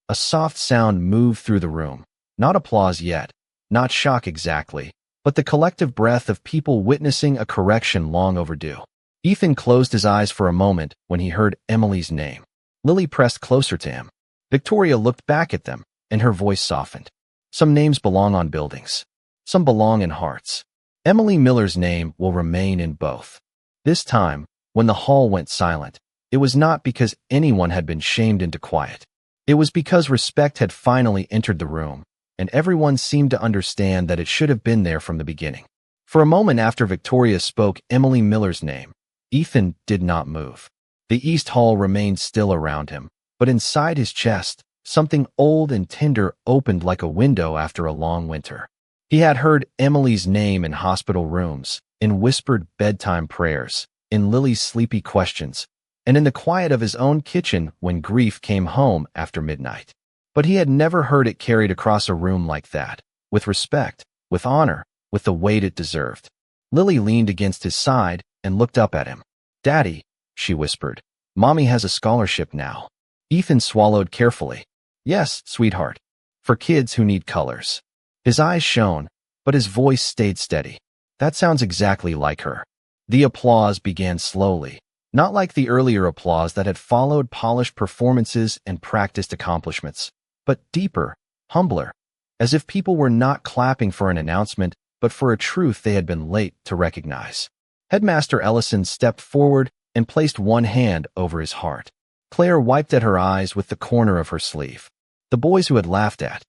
A soft sound moved through the room. Not applause yet, not shock exactly, but the collective breath of people witnessing a correction long overdue. Ethan closed his eyes for a moment when he heard Emily's name. Lily pressed closer to him. Victoria looked back at them, and her voice softened. Some names belong on buildings. Some belong in hearts. Emily Miller's name will remain in both. This time, when the hall went silent, it was not because anyone had been shamed into quiet. It was because respect had finally entered the room, and everyone seemed to understand that it should have been there from the beginning. For a moment after Victoria spoke Emily Miller's name, Ethan did not move. The East Hall remained still around him, but inside his chest, something old and tender opened like a window after a long winter. He had heard Emily's name in hospital rooms, in whispered bedtime prayers, in Lily's sleepy questions, and in the quiet of his own kitchen when grief came home after midnight. But he had never heard it carried across a room like that, with respect, with honor, with the weight it deserved. Lily leaned against his side and looked up at him. "Daddy," she whispered, "Mommy has a scholarship now." Ethan swallowed carefully. "Yes, sweetheart. For kids who need colors." His eyes shone, but his voice stayed steady. "That sounds exactly like her." The applause began slowly, not like the earlier applause that had followed polished performances and practiced accomplishments, but deeper, humbler, as if people were not clapping for an announcement, but for a truth they had been late to recognize. Headmaster Ellison stepped forward and placed one hand over his heart. Claire wiped at her eyes with the corner of her sleeve. The boys who had laughed at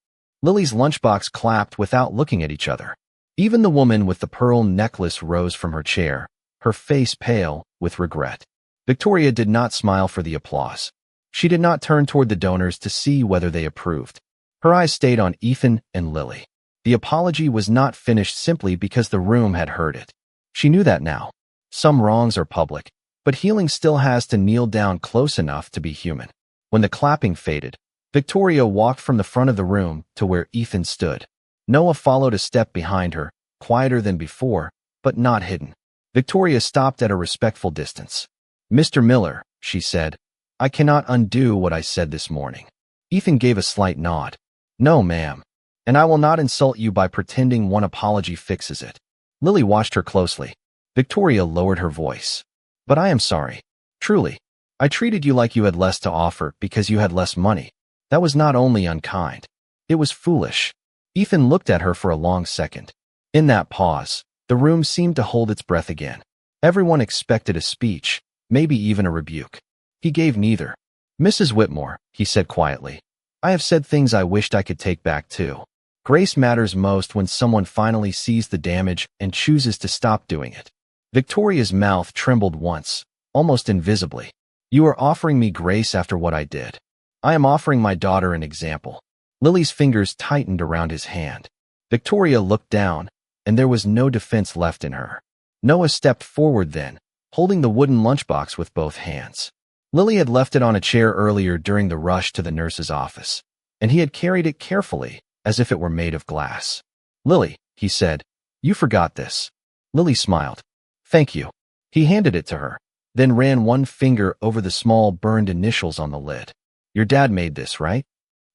Lily's lunchbox clapped without looking at each other. Even the woman with the pearl necklace rose from her chair, her face pale with regret. Victoria did not smile for the applause. She did not turn toward the donors to see whether they approved. Her eyes stayed on Ethan and Lily. The apology was not finished simply because the room had heard it. She knew that now. Some wrongs are public, but healing still has to kneel down close enough to be human. When the clapping faded, Victoria walked from the front of the room to where Ethan stood. Noah followed a step behind her, quieter than before, but not hidden. Victoria stopped at a respectful distance. "Mr. Miller," she said, "I cannot undo what I said this morning." Ethan gave a slight nod. "No, ma'am. And I will not insult you by pretending one apology fixes it." Lily watched her closely. Victoria lowered her voice. "But I am sorry. Truly. I treated you like you had less to offer because you had less money. That was not only unkind. It was foolish." Ethan looked at her for a long second. In that pause, the room seemed to hold its breath again. Everyone expected a speech, maybe even a rebuke. He gave neither. "Mrs. Whitmore," he said quietly, "I have said things I wished I could take back too. Grace matters most when someone finally sees the damage and chooses to stop doing it." Victoria's mouth trembled once, almost invisibly. "You are offering me grace after what I did. I am offering my daughter an example." Lily's fingers tightened around his hand. Victoria looked down, and there was no defense left in her. Noah stepped forward then, holding the wooden lunchbox with both hands. Lily had left it on a chair earlier during the rush to the nurse's office, and he had carried it carefully, as if it were made of glass. "Lily," he said, "you forgot this." Lily smiled. "Thank you." He handed it to her, then ran one finger over the small burned initials on the lid. "Your dad made this, right?"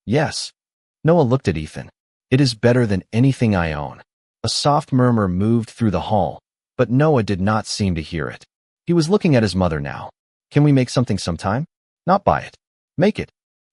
"Yes." Noah looked at Ethan. "It is better than anything I own." A soft murmur moved through the hall, but Noah did not seem to hear it. He was looking at his mother now. "Can we make something sometime?" "Not buy it. Make it."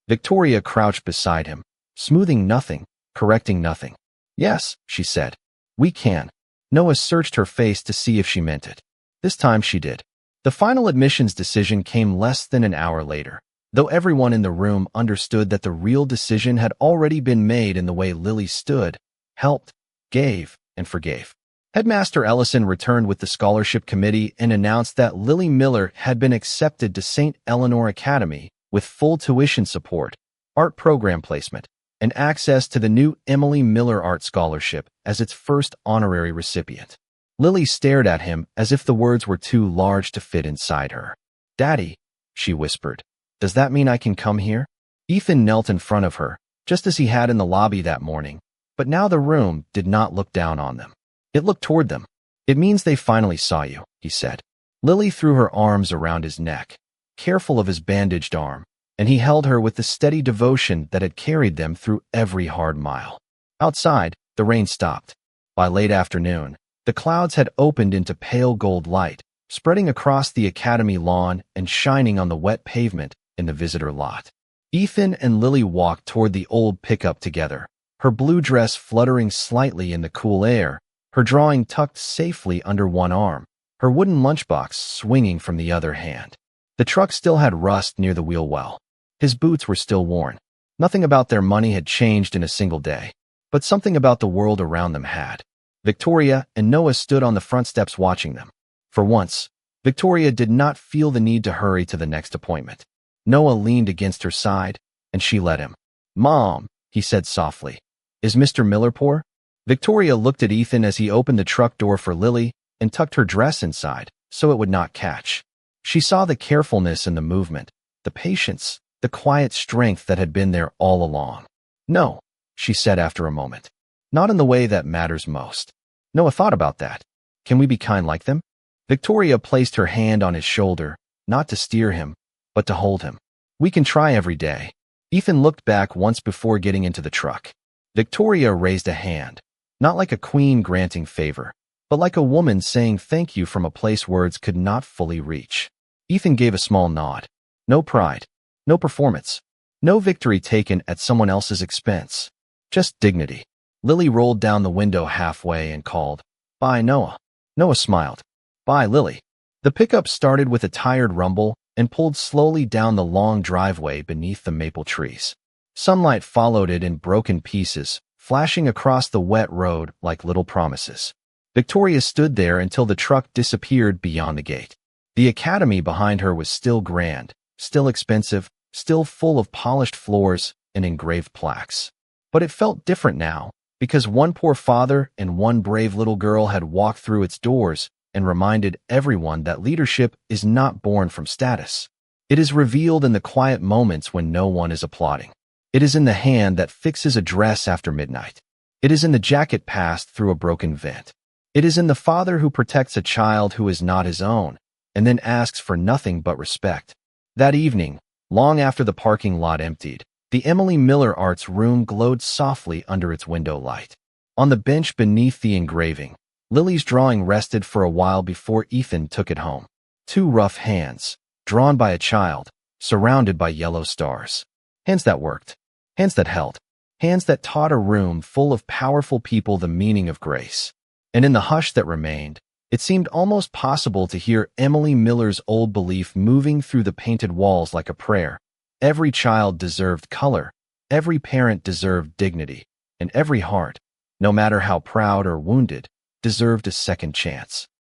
Victoria crouched beside him, smoothing nothing, correcting nothing. "Yes," she said. "We can." Noah searched her face to see if she meant it. This time she did. The final admissions decision came less than an hour later, though everyone in the room understood that the real decision had already been made in the way Lily stood, helped, gave, and forgave. Headmaster Ellison returned with the scholarship committee and announced that Lily Miller had been accepted to St. Eleanor Academy with full tuition support, art program placement, and access to the new Emily Miller Art Scholarship as its first honorary recipient. Lily stared at him as if the words were too large to fit inside her. "Daddy," she whispered, "does that mean I can come here?" Ethan knelt in front of her, just as he had in the lobby that morning, but now the room did not look down on them. It looked toward them. "It means they finally saw you," he said. Lily threw her arms around his neck, careful of his bandaged arm, and he held her with the steady devotion that had carried them through every hard mile. Outside, the rain stopped. By late afternoon, the clouds had opened into pale gold light, spreading across the academy lawn and shining on the wet pavement in the visitor lot. Ethan and Lily walked toward the old pickup together, her blue dress fluttering slightly in the cool air, her drawing tucked safely under one arm, her wooden lunchbox swinging from the other hand. The truck still had rust near the wheel well. His boots were still worn. Nothing about their money had changed in a single day, but something about the world around them had. Victoria and Noah stood on the front steps watching them. For once, Victoria did not feel the need to hurry to the next appointment. Noah leaned against her side, and she let him. "Mom," he said softly, "is Mr. Miller poor?" Victoria looked at Ethan as he opened the truck door for Lily and tucked her dress inside so it would not catch. She saw the carefulness in the movement, the patience, the quiet strength that had been there all along. "No," she said after a moment. "Not in the way that matters most." Noah thought about that. "Can we be kind like them?" Victoria placed her hand on his shoulder, not to steer him, but to hold him. "We can try every day." Ethan looked back once before getting into the truck. Victoria raised a hand, not like a queen granting favor, but like a woman saying thank you from a place words could not fully reach. Ethan gave a small nod. No pride, no performance, no victory taken at someone else's expense. Just dignity. Lily rolled down the window halfway and called, "Bye, Noah." Noah smiled. "Bye, Lily." The pickup started with a tired rumble and pulled slowly down the long driveway beneath the maple trees. Sunlight followed it in broken pieces, flashing across the wet road like little promises. Victoria stood there until the truck disappeared beyond the gate. The academy behind her was still grand, still expensive, still full of polished floors and engraved plaques. But it felt different now, because one poor father and one brave little girl had walked through its doors and reminded everyone that leadership is not born from status. It is revealed in the quiet moments when no one is applauding. It is in the hand that fixes a dress after midnight. It is in the jacket passed through a broken vent. It is in the father who protects a child who is not his own, and then asks for nothing but respect. That evening, long after the parking lot emptied, the Emily Miller Arts room glowed softly under its window light. On the bench beneath the engraving, Lily's drawing rested for a while before Ethan took it home. Two rough hands, drawn by a child, surrounded by yellow stars. Hands that worked. Hands that held. Hands that taught a room full of powerful people the meaning of grace. And in the hush that remained, it seemed almost possible to hear Emily Miller's old belief moving through the painted walls like a prayer. Every child deserved color, every parent deserved dignity, and every heart, no matter how proud or wounded, deserved a second chance.